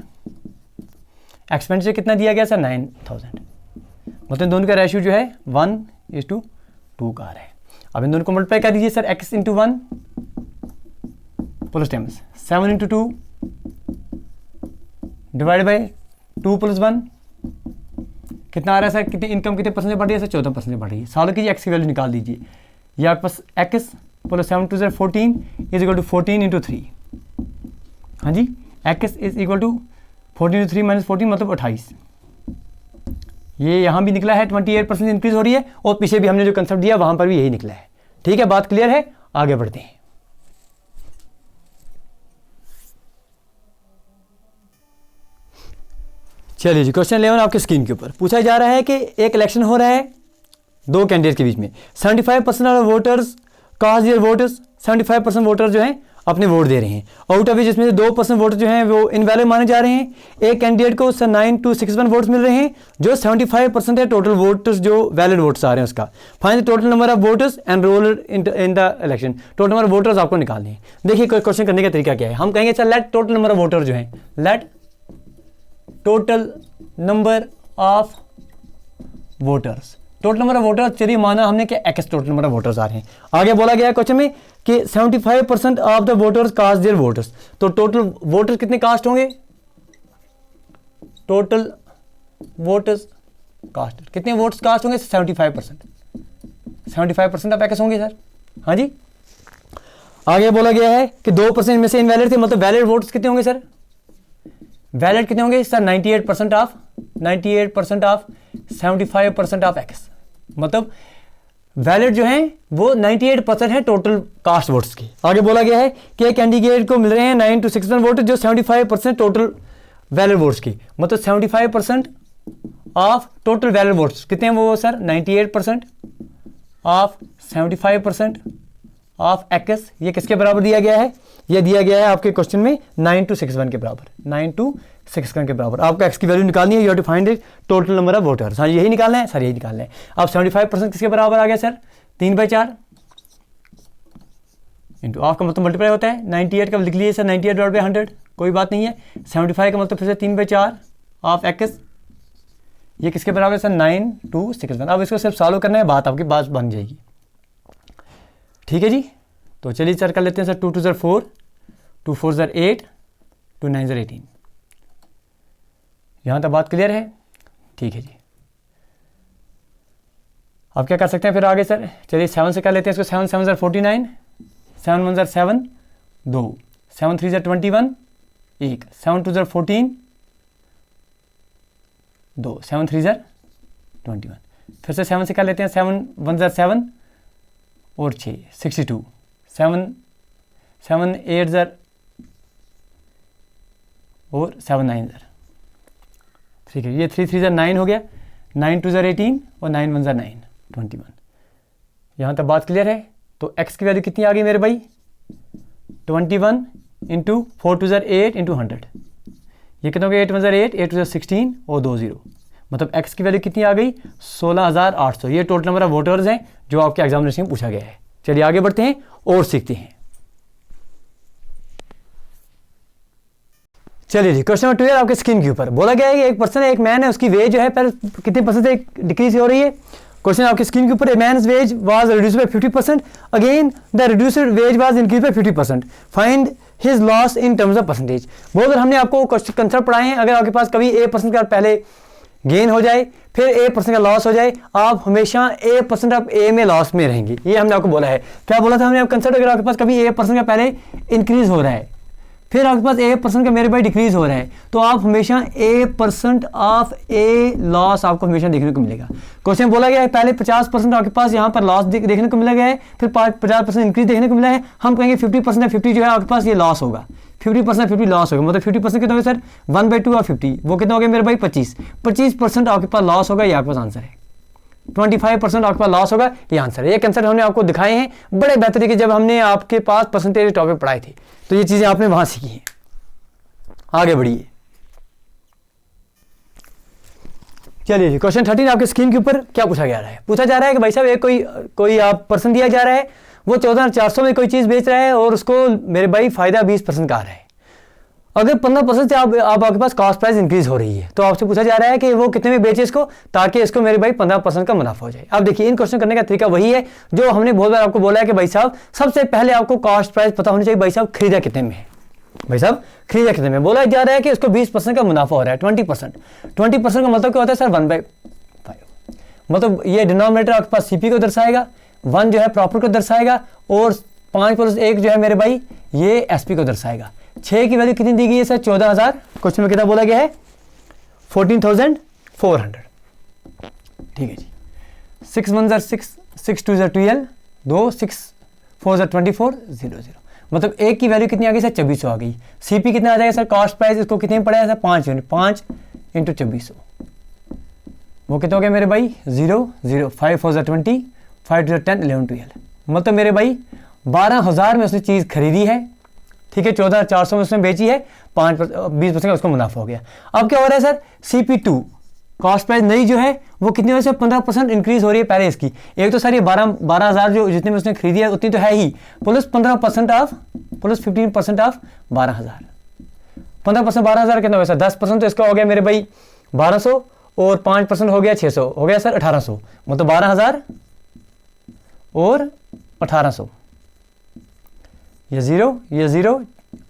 एक्सपेंडिचर कितना दिया गया सर 9000, मतलब दोनों का रेशियो जो है 1:2 का आ रहा है। अब इन दोनों को मल्टीप्लाई कर दीजिए sir, x × 1 plus 7 × 2 divide by 2 + 1 कितना आ रहा है सर, कितनी इनकम कितने परसेंट से बढ़ रही है सर 14% से बढ़ रही है। सॉल्व कीजिए, x की वैल्यू निकाल दीजिए। ये आपके पास x + 7 × 2 = 14 = 14 × 3। हाँ जी, x = 14 × 3 - 14 मतलब 28। ये यहाँ भी निकला है 28% इंक्रीज हो रही है, और पीछे भी हमने जो कंसेप्ट दिया वहाँ पर भी यही निकला है। ठीक है, बात क्लियर है, आगे बढ़ते हैं। चलिए जी, क्वेश्चन 11 आपके स्क्रीन के ऊपर पूछा जा रहा है कि एक इलेक्शन हो रहा है 2 कैंडिडेट के बीच में। 75% of voters cast their voters, 75% voter जो हैं अपने वोट दे रहे हैं। आउट ऑफ जिसमें से 2% वोटर जो हैं वो इनवैलिड माने जा रहे हैं। एक कैंडिडेट को 9261 वोट्स मिल रहे हैं, जो 75% है टोटल वोटर्स जो वैलिड वोट्स आ रहे हैं उसका। Find the total number of voters enrolled in the election, total number of voters आपको निकालने हैं। देखिए क्वेश्चन करने का तरीका क्या है, हम कहेंगे sir let total number of voter जो है, let total number of voters, total number of voters, चलिए माना हमने कि x total number of voters आ रहे हैं। आगे बोला गया है क्वेश्चन में कि 75% of the voters cast their voters, तो टोटल वोटर्स कितने कास्ट होंगे, टोटल वोटर्स कास्ट कितने वोट्स कास्ट होंगे 75%, 75% ऑफ x होंगे सर। हाँ जी, आगे बोला गया है कि 2% में से इनवैलिड थे, मतलब वैलिड वोट्स कितने होंगे सर, वैलिड कितने होंगे सर 98% ऑफ 75% ऑफ x, मतलब वैलिड जो हैं वो 98% है टोटल कास्ट वोट्स की। आगे बोला गया है कि एक कैंडिडेट को मिल रहे हैं 9 to 61 वोट जो 75% टोटल वैलिड वोट्स की, मतलब 75% ऑफ टोटल वैलिड वोट्स कितने हैं वो सर 98% ऑफ 75% ऑफ एक्स। ये किसके बराबर दिया गया है? ये दिया गया है आपके क्वेश्चन में 9 to 61 के बराबर, 9 to 61 के बराबर। आपको एक्स की वैल्यू निकालनी है, you have to find it total number of voters. हाँ यही निकालना है सर, यही निकालना है। अब 75% किसके बराबर आ गया सर? 3/4 इंटू ऑफ का मतलब मल्टीप्लाई होता है 98 का लिख लीजिए सर 98/100, कोई बात नहीं है। 75 का मतलब फिर से 3/4 ऑफ एक्स, ये किसके बराबर है सर 9 to 61। अब इसको सिर्फ सॉल्व करना है, बात आपकी बात बन जाएगी। ठीक है जी, तो चलिए सर कर लेते हैं सर 2 2 4, 2 4 8, 2 9 18। यहाँ तक बात क्लियर है? ठीक है जी। अब क्या कर सकते हैं फिर आगे सर? चलिए 7 से कर लेते हैं इसको। 7 7 49, 7 1 7, 2, 7 3 21, 1, 7 2 14, 2, 7 3 21। फिर से 7 से कर लेते हैं। 7 1 7 और 6 62, 7 7 8 और 7 9। ठीक है, ये 3 3 9 हो गया, 9 2 18 और 9 1 9 21। यहाँ तक बात क्लियर है? तो x की वैल्यू कितनी आ गई मेरे भाई? 21 इंटू 4 2 8 इंटू 100। ये कितना हो गया? 8 1 8, 8 2 16 और 2 0। मतलब x की वैल्यू कितनी आ गई? 16,800। ये टोटल नंबर ऑफ वोटर्स हैं जो आपके एग्जामिनेशन में पूछा गया है। चलिए आगे बढ़ते हैं और सीखते हैं। चलिए जी, क्वेश्चन नंबर 12 आपके स्क्रीन के ऊपर बोला गया है कि एक पर्सन है, एक मैन है, उसकी वेज जो है पर कितने परसेंट से डिक्रीज हो रही है। क्वेश्चन आपके स्क्रीन के ऊपर, a man's wage was reduced by 50%, again the reduced wage was increase by 50%, find his loss in terms of percentage. बहुत बार हमने आपको क्वेश्चन कंसेप्ट पढ़ाए हैं। अगर आपके पास कभी A% का पहले गेन हो जाए फिर A% का लॉस हो जाए, आप हमेशा A% ऑफ A में लॉस में रहेंगे। ये हमने आपको बोला है। क्या बोला था हमने आप कंसेप्ट? अगर आपके पास कभी A% का पहले इंक्रीज हो रहा है फिर आपके पास A% का मेरे भाई डिक्रीज हो रहा है, तो आप हमेशा A% ऑफ A लॉस आपको हमेशा देखने को मिलेगा। क्वेश्चन बोला गया है पहले 50% आपके पास यहाँ पर लॉस देखने को मिला गया है, फिर 50% इंक्रीज देखने को मिला है। हम कहेंगे 50% 50 जो है आपके पास ये लॉस होगा, 50% 50 लॉस होगा। मतलब 50% कितना होगा सर? 1/2 ऑफ 50, वो कितना हो गया मेरे भाई? 25% आपके पास लॉस होगा। ये आपके पास आंसर है। 25% आपके पास लॉस होगा, ये आंसर है। ये कंसेप्ट हमने आपको दिखाए हैं बड़े बेहतर तरीके जब हमने आपके पास परसेंटेज टॉपिक पढ़ाए थे, तो ये चीजें आपने वहां सीखी हैं। आगे बढ़िए। चलिए जी, क्वेश्चन 13 आपके स्क्रीन के ऊपर क्या पूछा जा रहा है? पूछा जा रहा है कि भाई साहब एक कोई आप पर्सन दिया जा रहा है, वो 14,400 में कोई चीज बेच रहा है और उसको मेरे भाई फायदा 20% का आ रहा है। अगर 15% से आपके पास कॉस्ट प्राइस इंक्रीज हो रही है, तो आपसे पूछा जा रहा है कि वो कितने में बेचे इसको, ताकि इसको मेरे भाई 15% का मुनाफा हो जाए। अब देखिए, इन क्वेश्चन करने का तरीका वही है जो हमने बहुत बार आपको बोला है कि भाई साहब सबसे पहले आपको कॉस्ट प्राइस पता होनी चाहिए। भाई साहब खरीदा कितने में है? भाई साहब खरीदा कितने में? बोला जा रहा है कि इसको 20% का मुनाफा हो रहा है। 20% का मतलब क्या होता है सर? 1/5। मतलब ये डिनोमिनेटर आपके पास CP को दर्शाएगा, 1 जो है प्रॉफिट को दर्शाएगा और 5+1 जो है मेरे भाई ये SP को दर्शाएगा। 6 की वैल्यू कितनी दी गई है सर? 14,000। क्वेश्चन में कितना बोला गया है? 14,400। ठीक है जी। 6 1 6, 6 2 12, 2 6 4 24, 0 0। मतलब 1 की वैल्यू कितनी आ गई सर? 2400 आ गई। CP कितना आ जाएगा सर? कॉस्ट प्राइस इसको कितने में पड़ेगा सर? 5 यूनिट, 5 इंटू 2400, वो कितना हो गया मेरे भाई? 0 0। 5 4 20, 5 2 10, 11 12। मतलब मेरे भाई 12,000 में उसने चीज़ खरीदी है, ठीक है, 14,400 में उसने बेची है, 20% का उसको मुनाफा हो गया। अब क्या हो रहा है सर? CP2 कॉस्ट प्राइस नई जो है वो कितनी वजह से 15% इंक्रीज हो रही है पहले इसकी। एक तो सर ये 12,000 जो जितने में उसने खरीदी है उतनी तो है ही, प्लस 15% ऑफ, प्लस 15% ऑफ 12,000। 15% 12,000 कितना होगा सर? 10% तो इसका हो गया मेरे भाई 1,200 और 5% हो गया 600, हो गया सर 1,800। मतलब 12,000 और 1,800, ये 0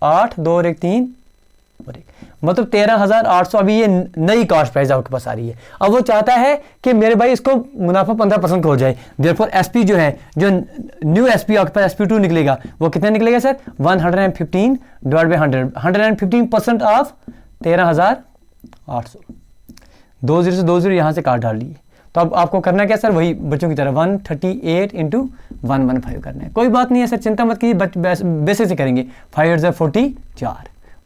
8 2 और 1 3 और 1, मतलब 13,800। अभी ये नई कॉस्ट प्राइस आपके पास आ रही है। अब वो चाहता है कि मेरे भाई इसको मुनाफा 15% का हो जाए। देयरफॉर SP जो है, जो न्यू SP आपके पास SP2 निकलेगा, वो कितना निकलेगा सर? 115 divide by 100, 115% of 13,800। 2 0 से 2 0 यहाँ से काट डाल लिए, तो अब आपको करना क्या सर, वही बच्चों की तरह 138 इंटू 115 करना है। कोई बात नहीं है सर, चिंता मत कीजिए, बेसिक से करेंगे। 5 8 44,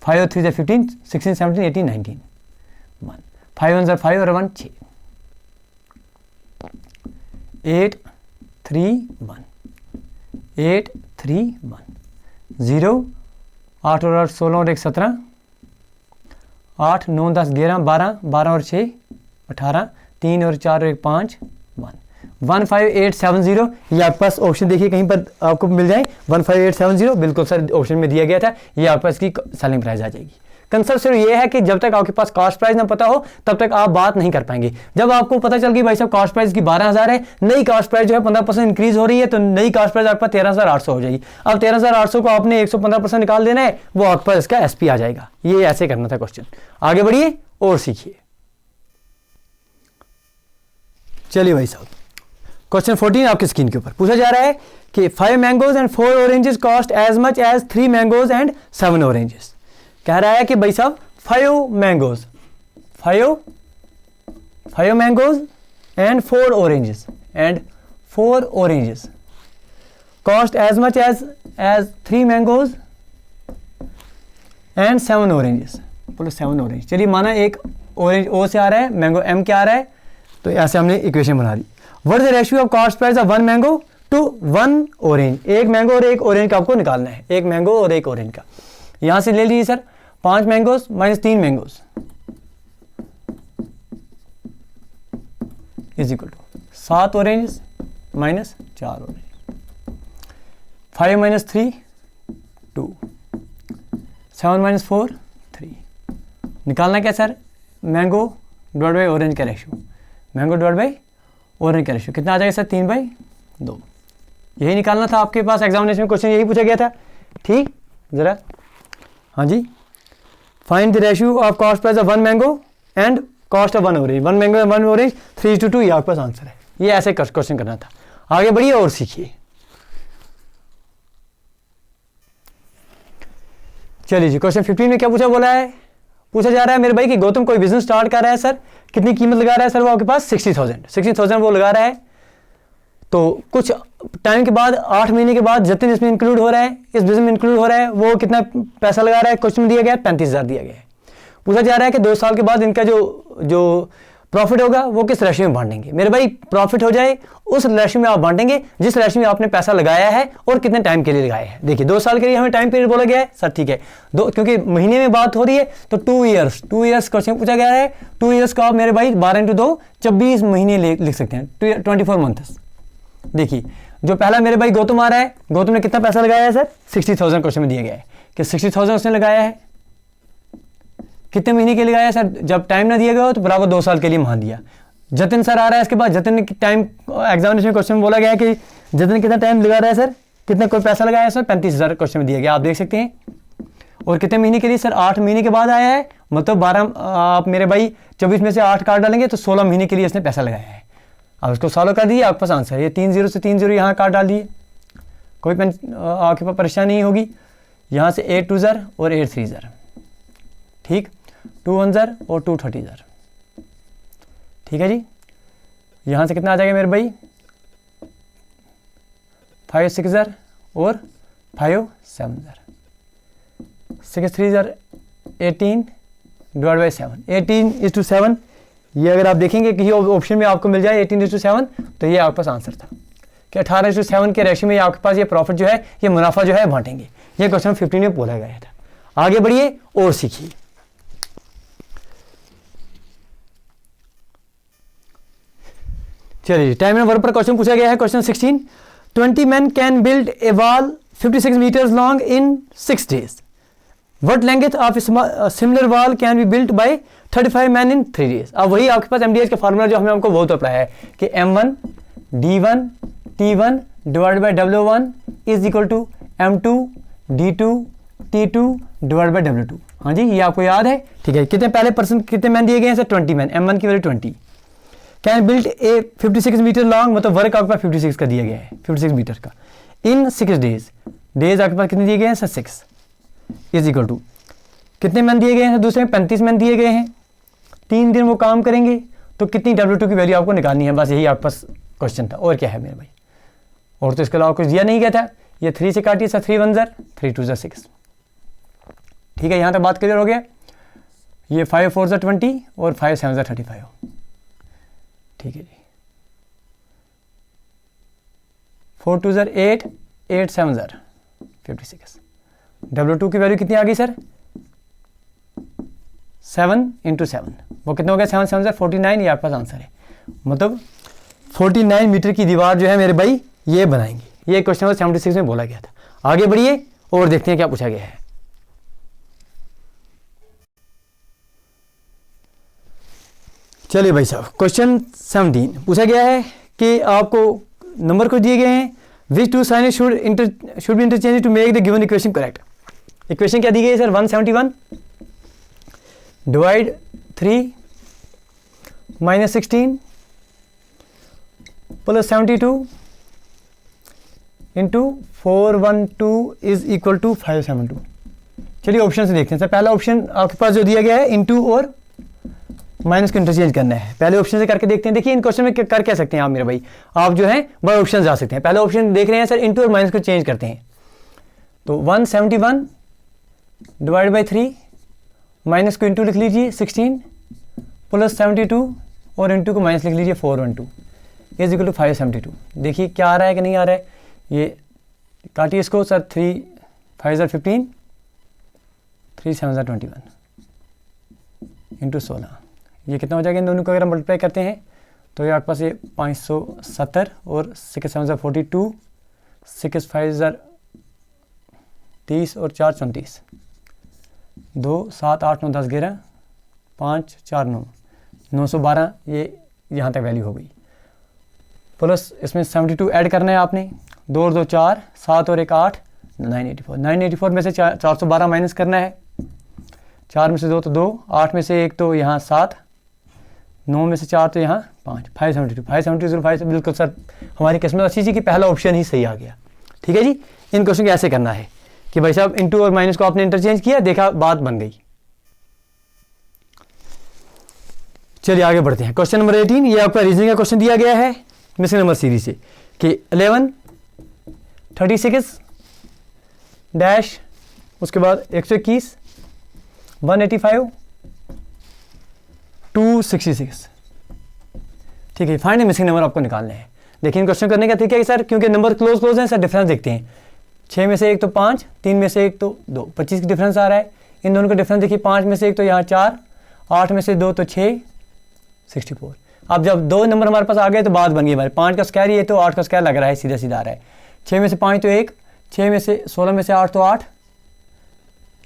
5 और 3 15, 16 17 18 19, 1 5 1 5 और 1 6, 8 3 1, 8 3 1 0, 8 और 8 16 और 1 17, 8 9 10 11 12, 12 और 6 18, 3 और 4 और 1 5 1 15870, ये आपके पास ऑप्शन देखिए कहीं पर आपको मिल जाए 15870, बिल्कुल सर ऑप्शन में दिया गया था। ये आपके पास की सेलिंग प्राइस आ जाएगी। कंसेप्ट सिर्फ ये है कि जब तक आपके पास कॉस्ट प्राइस ना पता हो तब तक आप बात नहीं कर पाएंगे। जब आपको पता चल गई भाई साहब कॉस्ट प्राइस की 12,000 है, नई कॉस्ट प्राइस जो है 15% इंक्रीज हो रही है, तो नई कॉस्ट प्राइस आपके पास 13,800 हो जाएगी। अब 13,800 को आपने 115% निकाल देना है, वो आपके पास इसका एसपी आ जाएगा। ये ऐसे करना था क्वेश्चन। आगे बढ़िए और सीखिए। चलिए भाई साहब, क्वेश्चन 14 आपकी स्क्रीन के ऊपर पूछा जा रहा है कि 5 mangoes and 4 oranges cost as much as 3 mangoes and 7 oranges. कह रहा है कि भाई साहब 5 mangoes and 4 oranges cost as much as 3 mangoes and 7 oranges. बोलो 7 ऑरेंज। चलिए माना एक ऑरेंज ओ से आ रहा है, मैंगो एम क्या आ रहा है, तो ऐसे हमने इक्वेशन बना दी। What is the ratio of cost price of 1 mango to 1 orange. एक मैंगो और एक ऑरेंज का आपको निकालना है, एक मैंगो और एक ऑरेंज का। यहां से ले लीजिए sir 5 mangoes minus 3 mangoes is equal to 7 orange minus 4 orange. 5 minus 3 2, 7 minus 4 3। निकालना क्या sir, mango divide by orange का ratio, mango divide by orange का रेशियो कितना आ जाएगा सर 3/2। यही निकालना था आपके पास, एग्जामिनेशन में क्वेश्चन यही पूछा गया था। ठीक, जरा हाँ जी, find the ratio of cost price of 1 mango and cost of 1 orange. 1 mango and 1 orange 3:2, ये आपके पास आंसर है। ये ऐसे क्वेश्चन करना था। आगे बढ़िए और सीखिए। चलिए जी, क्वेश्चन 15 में क्या पूछा पूछा जा रहा है मेरे भाई कि गौतम कोई बिजनेस स्टार्ट कर रहा है सर, कितनी कीमत लगा रहा है सर, वो आपके पास 60,000 वो लगा रहा है। तो कुछ टाइम के बाद 8 महीने के बाद जतिन इसमें इंक्लूड हो रहा है, इस बिजनेस में इंक्लूड हो रहा है, वो कितना पैसा लगा रहा है, क्वेश्चन में दिया गया है 35,000 दिया गया है। पूछा जा रहा है कि 2 साल के बाद इनका जो प्रॉफिट होगा वो किस राशि में बांटेंगे। मेरे भाई प्रॉफिट हो जाए उस राशि में आप बांटेंगे जिस राशि में आपने पैसा लगाया है और कितने टाइम के लिए लगाया है। देखिए 2 साल के लिए हमें टाइम पीरियड बोला गया है सर, ठीक है, क्योंकि महीने में बात हो रही है तो 2 ईयर्स क्वेश्चन पूछा गया है। 2 ईयर्स का आप मेरे भाई 12 × 2 24 महीने लिख सकते हैं, 24 मंथ्स। देखिए जो पहला मेरे भाई गौतम आ रहा है, गौतम ने कितना पैसा लगाया है सर, 60,000 क्वेश्चन में दिया गया है कि 60,000 उसने लगाया है। कितने महीने के लिए लगाया सर, जब टाइम ना दिया गया हो तो बराबर 2 साल के लिए मान दिया। जतिन सर आ रहा है इसके बाद, जतिन ने टाइम एग्जामिनेशन क्वेश्चन में बोला गया है कि जतिन कितना टाइम लगा रहा है सर, कितना कोई पैसा लगाया है सर, 35,000 क्वेश्चन में दिया गया, आप देख सकते हैं। और कितने महीने के लिए सर, 8 महीने के बाद आया है, मतलब 12 आप मेरे भाई 24 में से 8 काट डालेंगे तो 16 महीने के लिए इसने पैसा लगाया है। अब उसको सॉल्व कर दिए, आपके पास आंसर ये 3 0 से 3 0 यहाँ काट डाल दिए, कोई आपके पास परेशानी नहीं होगी। यहाँ से 8 2 ज़र और 8 3 ज़र, ठीक, 2 1 ज़र और 2 30 ज़र, ठीक है जी। यहाँ से कितना आ जाएगा मेरे भाई, 5 6 ज़र और 5 7 ज़र, 6 3 ज़र 18 डिवाइड बाई 7, 18:7। ये अगर आप देखेंगे कि ऑप्शन में आपको मिल जाए 18:7 तो ये आपके पास आंसर था कि 18:7 के रेशियो में आपके पास ये प्रॉफिट जो है, ये मुनाफा जो है बांटेंगे। ये क्वेश्चन 15 में बोला गया था। आगे बढ़िए और सीखिए। चलिए टाइम नंबर पर क्वेश्चन पूछा गया है, question 16। 20 men can build a wall 56 meters long in 6 days. What length of a similar wall can be built by 35 men in 3 days. अब वही आपके पास MDH का फार्मूला जो हमें हमको बहुत अप्लाई है कि M1 D1 T1 divide by W1 is equal to M2 D2 T2 divide by W2। हाँ जी, ये आपको याद है, ठीक है। कितने पहले पर्सन कितने मैन दिए गए हैं सर, 20 मैन, M1 की value 20। Can build a 56 metre long, मतलब वर्क आपके पास 56 का दिया गया है, 56 मीटर का, इन 6 डेज। डेज आपके पास कितने दिए गए हैं सर, 6 इज इक्वल टू कितने मैन दिए गए हैं दूसरे में, 35 मैन दिए गए हैं। 3 दिन वो काम करेंगे तो कितनी W2 की वैल्यू आपको निकालनी है, बस यही आपके पास क्वेश्चन था। और क्या है मेरे भाई, और तो इसके अलावा कुछ दिया नहीं गया था। ये 3 से काटिए सर, 3 1 ज़र 3 2 ज़र 6। ठीक है, यहाँ तक बात क्लियर हो गया। ये 5 4 ज़र 20 और 5 7 ज़र 35। ठीक है जी, 4 2 ज़र 8 8 7 ज़र 56। W2 की वैल्यू कितनी आ गई सर, 7 × 7, वो कितना हो गया, 7 7 ज़र 49। ये आपके पास आंसर है। मतलब 49 मीटर की दीवार जो है मेरे भाई ये बनाएंगे। ये क्वेश्चन नंबर 76 में बोला गया था। आगे बढ़िए और देखते हैं क्या पूछा गया है। चलिए भाई साहब, क्वेश्चन 17 पूछा गया है कि आपको नंबर को दिए गए हैं, which two sign should be interchange to make the given equation correct. Equation क्या दी गई है sir, 171 divide 3 minus 16 plus 72 into 412 is equal to 572। चलिए ऑप्शन से देखते हैं सर। पहला ऑप्शन आपके पास जो दिया गया है, इंटू और माइनस को इंटरचेंज करना है। पहले ऑप्शन से करके देखते हैं। देखिए इन क्वेश्चन में कर क्या सकते हैं आप मेरे भाई, आप जो है बड़े ऑप्शन जा सकते हैं। पहले ऑप्शन देख रहे हैं सर, इंटू और माइनस को चेंज करते हैं। तो 171 डिवाइड बाई 3 माइनस को इंटू लिख लीजिए 16 प्लस 72 और इंटू को माइनस लिख लीजिए 412 इज इक्वल टू 572। देखिए क्या आ रहा है कि नहीं आ रहा है। ये काटिए इसको सर, 3 5 ज़र 15 3 7 ज़र 21 इंटू 16। ये कितना हो जाएगा, इन दोनों को अगर हम मल्टीप्लाई करते हैं तो ये आपके पास ये 570 और 6 7 ज़र 42 6 5 ज़र 30 और 4 34 2 7 8 9 10 11 5 4 9 912। ये यहाँ तक वैल्यू हो गई। प्लस इसमें 72 ऐड करना है आपने, 2 और 2 4 7 और 1 8 984 में से 412 माइनस करना है। 4 में से 2 तो 2, 8 में से 1 तो यहाँ 7, 9 में से 4 तो यहाँ 5 572 बिल्कुल सर हमारी किस्मत अच्छी थी कि पहला ऑप्शन ही सही आ गया। ठीक है जी, इन क्वेश्चन को ऐसे करना है कि भाई साहब इंटू और माइनस को आपने इंटरचेंज किया, देखा बात बन गई। चलिए आगे बढ़ते हैं। क्वेश्चन नंबर 18, ये आपका रीजनिंग का क्वेश्चन दिया गया है मिसिंग नंबर सीरीज से कि 11 36 डैश उसके बाद 121 185 266। ठीक है, फाइंड मिसिंग नंबर आपको निकालने हैं। देखिए क्वेश्चन करने का तरीका है सर, क्योंकि नंबर क्लोज हैं सर, डिफरेंस देखते हैं। 6 में से 1 तो 5, 3 में से 1 तो 2, 25 का डिफरेंस आ रहा है। इन दोनों का डिफरेंस देखिए, 5 में से 1 तो यहाँ 4, 8 में से 2 तो 6 64। अब जब 2 नंबर हमारे पास आ गए तो बात बन गई हमारे। 5 का स्क्वायर ये तो 8 का स्क्वायर लग रहा है, सीधा सीधा आ रहा है। 6 में से 5 तो 1, 6 में से 16 में से 8 तो 8,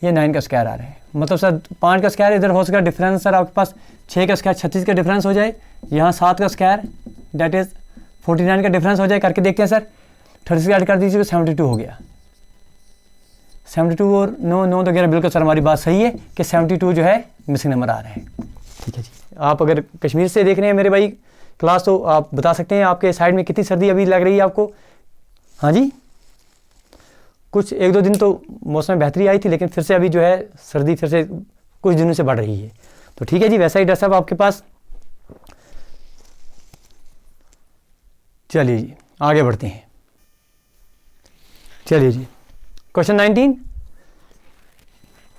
ये 9 का स्क्वायर आ रहा है। मतलब सर 5 का स्क्वायर इधर हो सका, डिफरेंस सर आपके पास 6 का स्क्वायर 36 का डिफरेंस हो जाए, यहाँ 7 का स्क्वायर डेट इज 49 का डिफरेंस हो जाए। करके देखते हैं सर, 36 ऐड कर दीजिए तो 72 हो गया। 72 और 9 9 तो 11, बिल्कुल सर हमारी बात सही है कि 72 जो है मिसिंग नंबर आ रहा है। ठीक है जी, आप अगर कश्मीर से देख रहे हैं मेरे भाई क्लास तो आप बता सकते हैं आपके साइड में कितनी सर्दी अभी लग रही है आपको। हाँ जी, कुछ 1-2 दिन तो मौसम में बेहतरी आई थी, लेकिन फिर से अभी जो है सर्दी फिर से कुछ दिनों से बढ़ रही है। तो ठीक है जी, वैसा ही ड्रेस अब आपके पास। चलिए जी आगे बढ़ते हैं। चलिए जी, क्वेश्चन 19,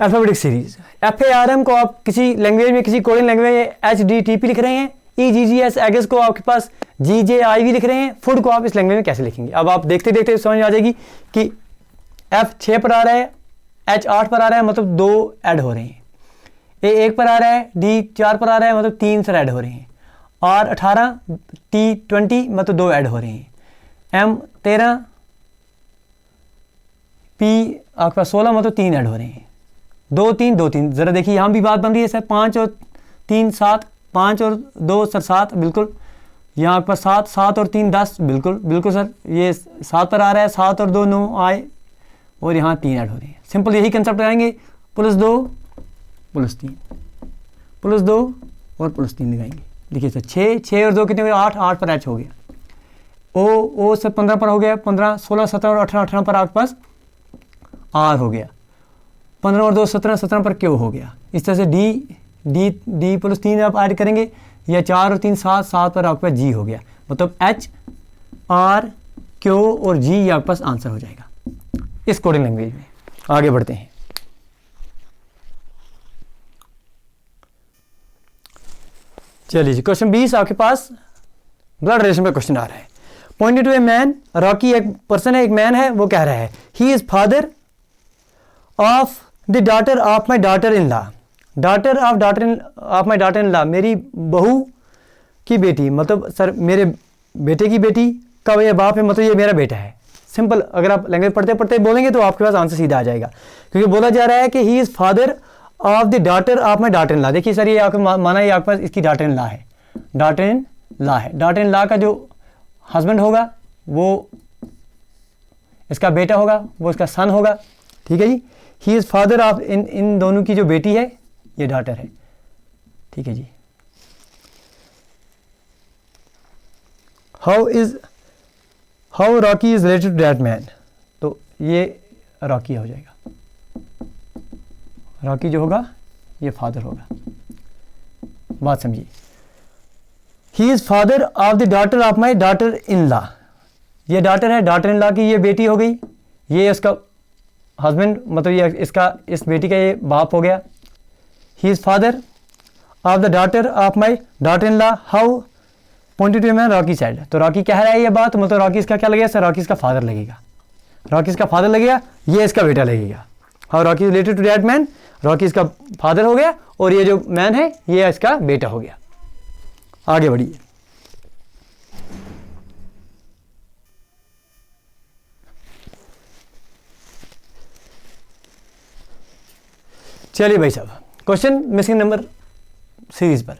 अल्फाबेटिक सीरीज। FARM को आप किसी लैंग्वेज में, किसी कोडिंग लैंग्वेज में HDTP लिख रहे हैं। EGGS एगेस को आपके पास GJIV लिख रहे हैं। फूड को आप इस लैंग्वेज में कैसे लिखेंगे। अब आप देखते देखते समझ आ जाएगी कि F 6 पर आ रहा है, H 8 पर आ रहा है, मतलब 2 ऐड हो रहे हैं। A 1 पर आ रहा है, D 4 पर आ रहा है, मतलब 3 सर ऐड हो रहे हैं। R 18, T 20, मतलब 2 ऐड हो रहे हैं। M 13, P आपके पास 16, मतलब 3 ऐड हो रहे हैं। 2 3 2 3। ज़रा देखिए यहाँ भी बात बन रही है सर, 5 और 3 7, 5 और 2 सर 7, बिल्कुल। यहाँ आपके पास 7 7 और 3 10, बिल्कुल बिल्कुल सर। ये 7 पर आ रहा है, 7 और 2 9 आए, और यहाँ 3 ऐड हो रहे हैं। सिंपल यही कंसेप्ट आएंगे, +2 +3 +2 और +3 लगाएंगे। देखिए सर 6 और 2 कितने हुए, 8 8 पर H हो गया। O सर 15 पर हो गया, 15 16 17 और 18 18 पर आपके पास R हो गया। 15 और 2 17 17 पर Q हो गया। इस तरह से D +3 आप ऐड करेंगे, या 4 और 3 7, 7 पर आपके पास जी हो गया, मतलब एच आर क्यू और जी ये आपके पास आंसर हो जाएगा इस कोडिंग लैंग्वेज में। आगे बढ़ते हैं। चलिए जी, क्वेश्चन 20 आपके पास ब्लड रिलेशन पर क्वेश्चन आ रहा है। Pointed to a man, Rocky एक पर्सन है, एक मैन है, वो कह रहा है he is father of the daughter of my daughter in law, daughter of my daughter in law, मेरी बहू की बेटी, मतलब सर मेरे बेटे की बेटी का ये बाप है, मतलब ये मेरा बेटा है। सिंपल, अगर आप लैंग्वेज पढ़ते पढ़ते बोलेंगे तो आपके पास आंसर सीधा आ जाएगा, क्योंकि बोला जा रहा है कि ही is father of the daughter of my daughter in law. देखिए सर, ये आपको माना ये आपके पास इसकी डॉटर इन लॉ है, डॉटर इन लॉ है। डॉटर इन लॉ का जो हस्बैंड होगा वो इसका बेटा होगा, वो इसका सन होगा, ठीक है जी। ही इज फादर ऑफ, इन दोनों की जो बेटी है ये डॉटर है, ठीक है जी। How Rocky is related to that man, तो ये रॉकी हो जाएगा, रॉकी जो होगा ये फादर होगा। बात समझिए, ही is father of the daughter of my daughter in law, ये डॉटर है, डॉटर इन लॉ की ये बेटी हो गई, ये इसका हस्बैंड, मतलब ये इसका, इस बेटी का ये बाप हो गया। He is father of the daughter of my daughter in law, how pointed to man Rocky side, तो रॉकी कह रहा है ये बात, मतलब रॉकी इसका क्या लगेगा सर, रॉकी इसका फादर लगेगा, रॉकी इसका फादर लगेगा, ये इसका बेटा लगेगा। How Rocky related to that man, Rocky इसका फादर हो गया और ये जो मैन है ये इसका बेटा हो गया। आगे बढ़िए। चलिए भाई साहब, क्वेश्चन मिसिंग नंबर सीरीज पर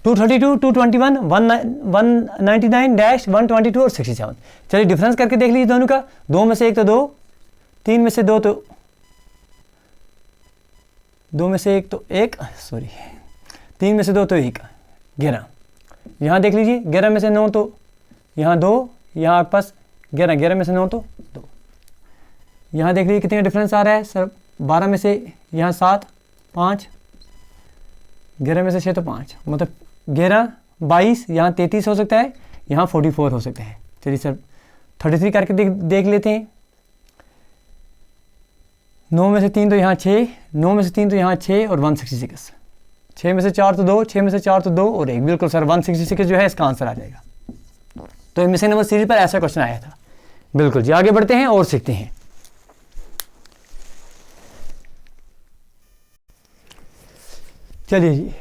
232, 221, 199 122 और 67। चलिए डिफरेंस करके देख लीजिए दोनों का, 2 में से 1 तो 2, 3 में से 2 तो 2 में से 1 तो 1, सॉरी 3 में से 2 तो 1, 11। यहाँ देख लीजिए 11 में से 9 तो यहाँ 2, यहाँ आपके पास 11, 11 में से 9 तो 2। यहाँ देख लीजिए कितने डिफरेंस आ रहा है सर, 12 में से यहाँ 7, 5, 11 में से 6 तो 5, मतलब 11, 22, यहाँ 33 हो सकता है, यहाँ 44 हो सकता है। चलिए सर 33 करके देख लेते हैं। 9 में से 3 तो यहाँ 6, 9 में से 3 तो यहाँ 6 और 166, 6 में से 4 तो 2, 6 में से 4 तो 2 और 1, बिल्कुल सर 166 जो है इसका आंसर आ जाएगा। तो मिसिंग नंबर सीरीज पर ऐसा क्वेश्चन आया था, बिल्कुल जी। आगे बढ़ते हैं और सीखते हैं। चलिए जी,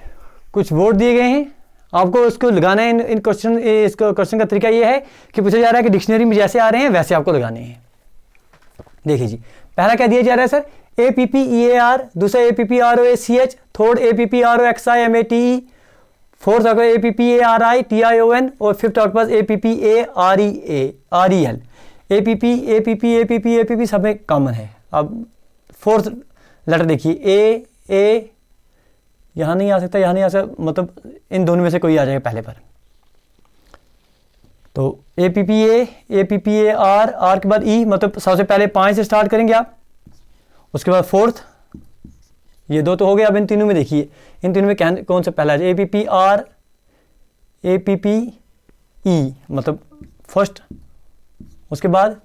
कुछ वोट दिए गए हैं, आपको उसको लगाना है। इन क्वेश्चन, इसको क्वेश्चन का तरीका ये है कि पूछा जा रहा है कि डिक्शनरी में जैसे आ रहे हैं वैसे आपको लगाने हैं। देखिए जी, पहला क्या दिया जा रहा है सर, APPEAR, दूसरा APPROACH, थर्ड APPROXIMATE, फोर्थ आपका APPARITION और फिफ्थ आपके पास APPAREL। APP सब में कॉमन है। अब फोर्थ लेटर देखिए, A यहाँ नहीं आ सकता, यहाँ नहीं आ सकता, मतलब इन दोनों में से कोई आ जाएगा पहले पर। तो APPAR, आर के बाद E, मतलब सबसे पहले 5 से स्टार्ट करेंगे आप, उसके बाद फोर्थ, ये 2 तो हो गया। अब इन तीनों में देखिए, इन तीनों में कौन सा पहला है, APPR, APPE, मतलब फर्स्ट, उसके बाद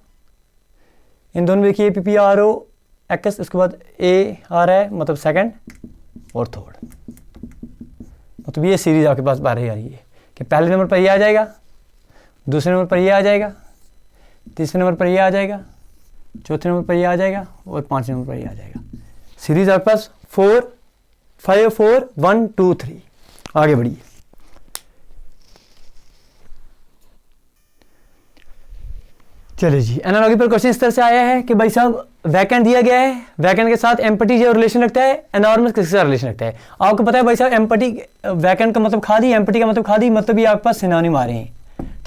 इन दोनों में देखिए APPROX, उसके बाद A आ रहा है, मतलब सेकंड और थर्ड। मतलब ये सीरीज आपके पास बारह आ रही है कि पहले नंबर पर ये आ जाएगा, दूसरे नंबर पर ये आ जाएगा, तीसरे नंबर पर ये आ जाएगा, चौथे नंबर पर ये आ जाएगा और पांचवें नंबर पर ये आ जाएगा। सीरीज आपके पास 4 5 4 1 2 3। आगे बढ़िए। चलिए जी, एनालॉजी पर क्वेश्चन इस तरह से आया है कि भाई साहब वैकेंट दिया गया है, वैकेंट के साथ एम्पटी जो रिलेशन रखता है, एनॉर्मस किसके साथ रिलेशन रखता है। आपको पता है भाई साहब, एम्पटी वैकेंट का मतलब खादी, एम्पटी का मतलब खादी, मतलब ये आपके पास सिनोनिम आ रहे हैं,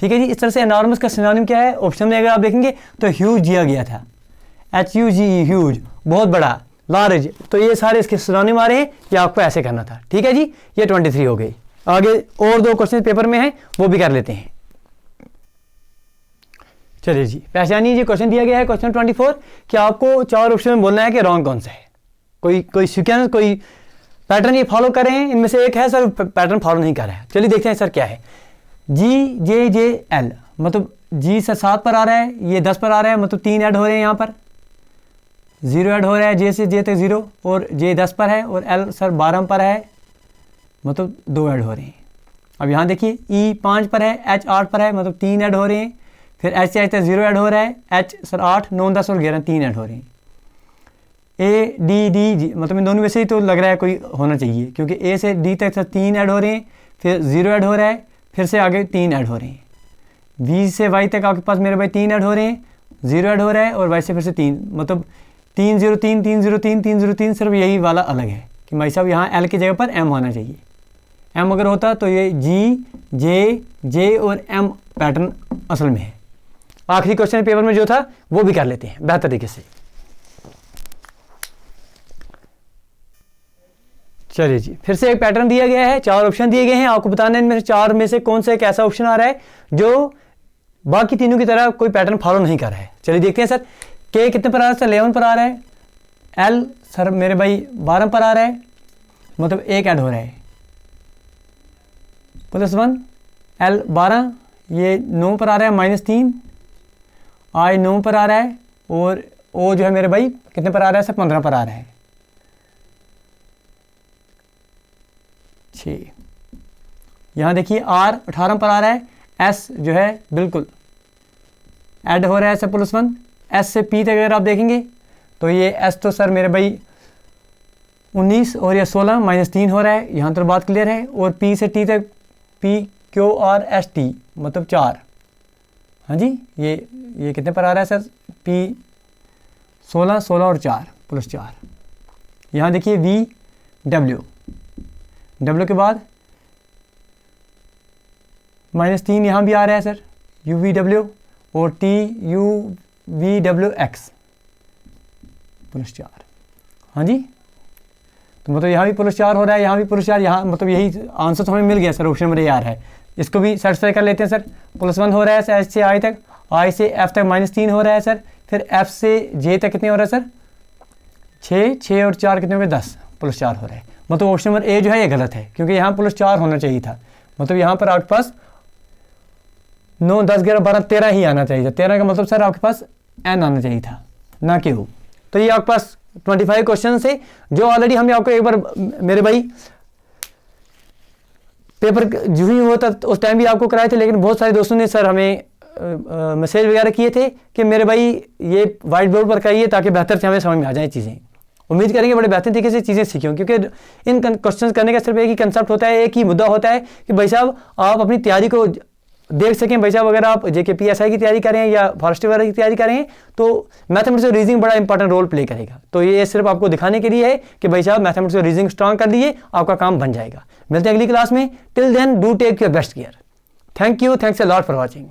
ठीक है जी। इस तरह से एनॉर्मस का सिनोनिम क्या है, ऑप्शन में अगर आप देखेंगे तो ह्यूज दिया गया था, HUGE, ह्यूज, बहुत बड़ा, लार्ज, तो ये सारे इसके सिनोनिम आ रहे हैं, ये आपको ऐसे करना था, ठीक है जी। ये 23 हो गई। आगे और 2 क्वेश्चन पेपर में हैं, वो भी कर लेते हैं। चलिए जी, पहचानिए जी, क्वेश्चन दिया गया है क्वेश्चन 24 कि आपको 4 ऑप्शन में बोलना है कि रॉन्ग कौन सा है। कोई सीक्वेंस, कोई पैटर्न ये फॉलो कर रहे हैं, इनमें से एक है सर पैटर्न फॉलो नहीं कर रहा है। चलिए देखते हैं सर क्या है। GJJL मतलब G सर 7 पर आ रहा है, ये 10 पर आ रहा है, मतलब 3 ऐड हो रहे हैं यहाँ पर, 0 ऐड हो रहा है, J से J तक 0, और J 10 पर है, और L सर 12 पर है, मतलब 2 ऐड हो रहे हैं। अब यहाँ देखिए E 5 पर है, H 8 पर है, मतलब 3 ऐड हो रहे हैं। फिर H से H तक 0 ऐड हो रहा है, H सर 8, 9, 10 और 11 3 ऐड हो रहे हैं। A D D G मतलब इन दोनों में से ही तो लग रहा है कोई होना चाहिए, क्योंकि A से D तक सर 3 ऐड हो रहे हैं, फिर 0 ऐड हो रहा है, फिर से आगे 3 ऐड हो रहे हैं। V से Y तक आपके पास मेरे भाई 3 ऐड हो रहे हैं, 0 ऐड हो रहा है, और Y से फिर से 3, मतलब 3 0 3 3 0 3 3 0 3। सिर्फ यही वाला अलग है कि भाई साहब यहाँ L की जगह पर M होना चाहिए। M अगर होता तो ये G J J और M पैटर्न असल में है। आखिरी क्वेश्चन पेपर में जो था वो भी कर लेते हैं बेहतर तरीके से। चलिए जी, फिर से एक पैटर्न दिया गया है, 4 ऑप्शन दिए गए हैं, आपको बताना है इनमें से 4 में से कौन सा एक ऐसा ऑप्शन आ रहा है जो बाकी तीनों की तरह कोई पैटर्न फॉलो नहीं कर रहा है। चलिए देखते हैं सर। K कितने पर आ रहा है सर? 11 पर आ रहा है। L सर मेरे भाई 12 पर आ रहा है, मतलब 1 ऐड हो रहा है, +1, L 12, ये 9 पर आ रहा है, -3, I 9 पर आ रहा है, और O जो है मेरे भाई कितने पर आ रहा है सर? 15 पर आ रहा है। 6 यहाँ देखिए R 18 पर आ रहा है, S जो है बिल्कुल ऐड हो रहा है सर +1। S से P तक अगर आप देखेंगे तो ये S तो सर मेरे भाई 19 और ये 16, -3 हो रहा है, यहाँ तो बात क्लियर है। और P से T तक P Q R S T मतलब 4। हाँ जी, ये कितने पर आ रहा है सर? P 16 16 और 4 +4। यहाँ देखिए V W के बाद -3 यहाँ भी आ रहा है सर, UVW, और TUVWX +4। हाँ जी, तो मतलब यहाँ भी +4 हो रहा है, यहाँ भी +4, यहाँ मतलब यही आंसर तो हमें मिल गया सर, ऑप्शन नंबर A है। इसको भी सेटिस्फाई कर लेते हैं सर। +1 हो रहा है सर H से I तक, I से F तक -3 हो रहा है सर, फिर F से J तक कितने हो रहा है सर? 6 और 4 कितने हो गए? 10, +4 हो रहा है। मतलब ऑप्शन नंबर A जो है ये गलत है, क्योंकि यहाँ +4 होना चाहिए था। मतलब यहाँ पर आपके पास 9 10 11 12 13 ही आना चाहिए था। 13 का मतलब सर आपके पास N आना चाहिए था, ना कि O। तो ये आपके पास 25 क्वेश्चन से, जो ऑलरेडी हमने आपको एक बार मेरे भाई पेपर जो ही हुआ था उस टाइम भी आपको कराए थे, लेकिन बहुत सारे दोस्तों ने सर हमें मैसेज वगैरह किए थे कि मेरे भाई ये वाइट बोर्ड पर कराइए ताकि बेहतर से हमें समझ में आ जाए चीज़ें। उम्मीद करेंगे बड़े बेहतर तरीके से चीज़ें सीखें, क्योंकि इन क्वेश्चन करने का सिर्फ एक ही कंसेप्ट होता है, एक ही मुद्दा होता है कि भाई साहब आप अपनी तैयारी को देख सकें। भाई साहब अगर आप JKPSI की तैयारी करें या फॉरेस्ट वगैरह की तैयारी करें तो मैथमेटिक्स और रीजनिंग बड़ा इंपॉर्टेंट रोल प्ले करेगा। तो ये सिर्फ आपको दिखाने के लिए है कि भाई साहब मैथमेटिक्स और रीजनिंग स्ट्रॉन्ग कर लिए, आपका काम बन जाएगा। मिलते हैं अगली क्लास में। Till then do take your best care. Thank you, thanks a lot for watching.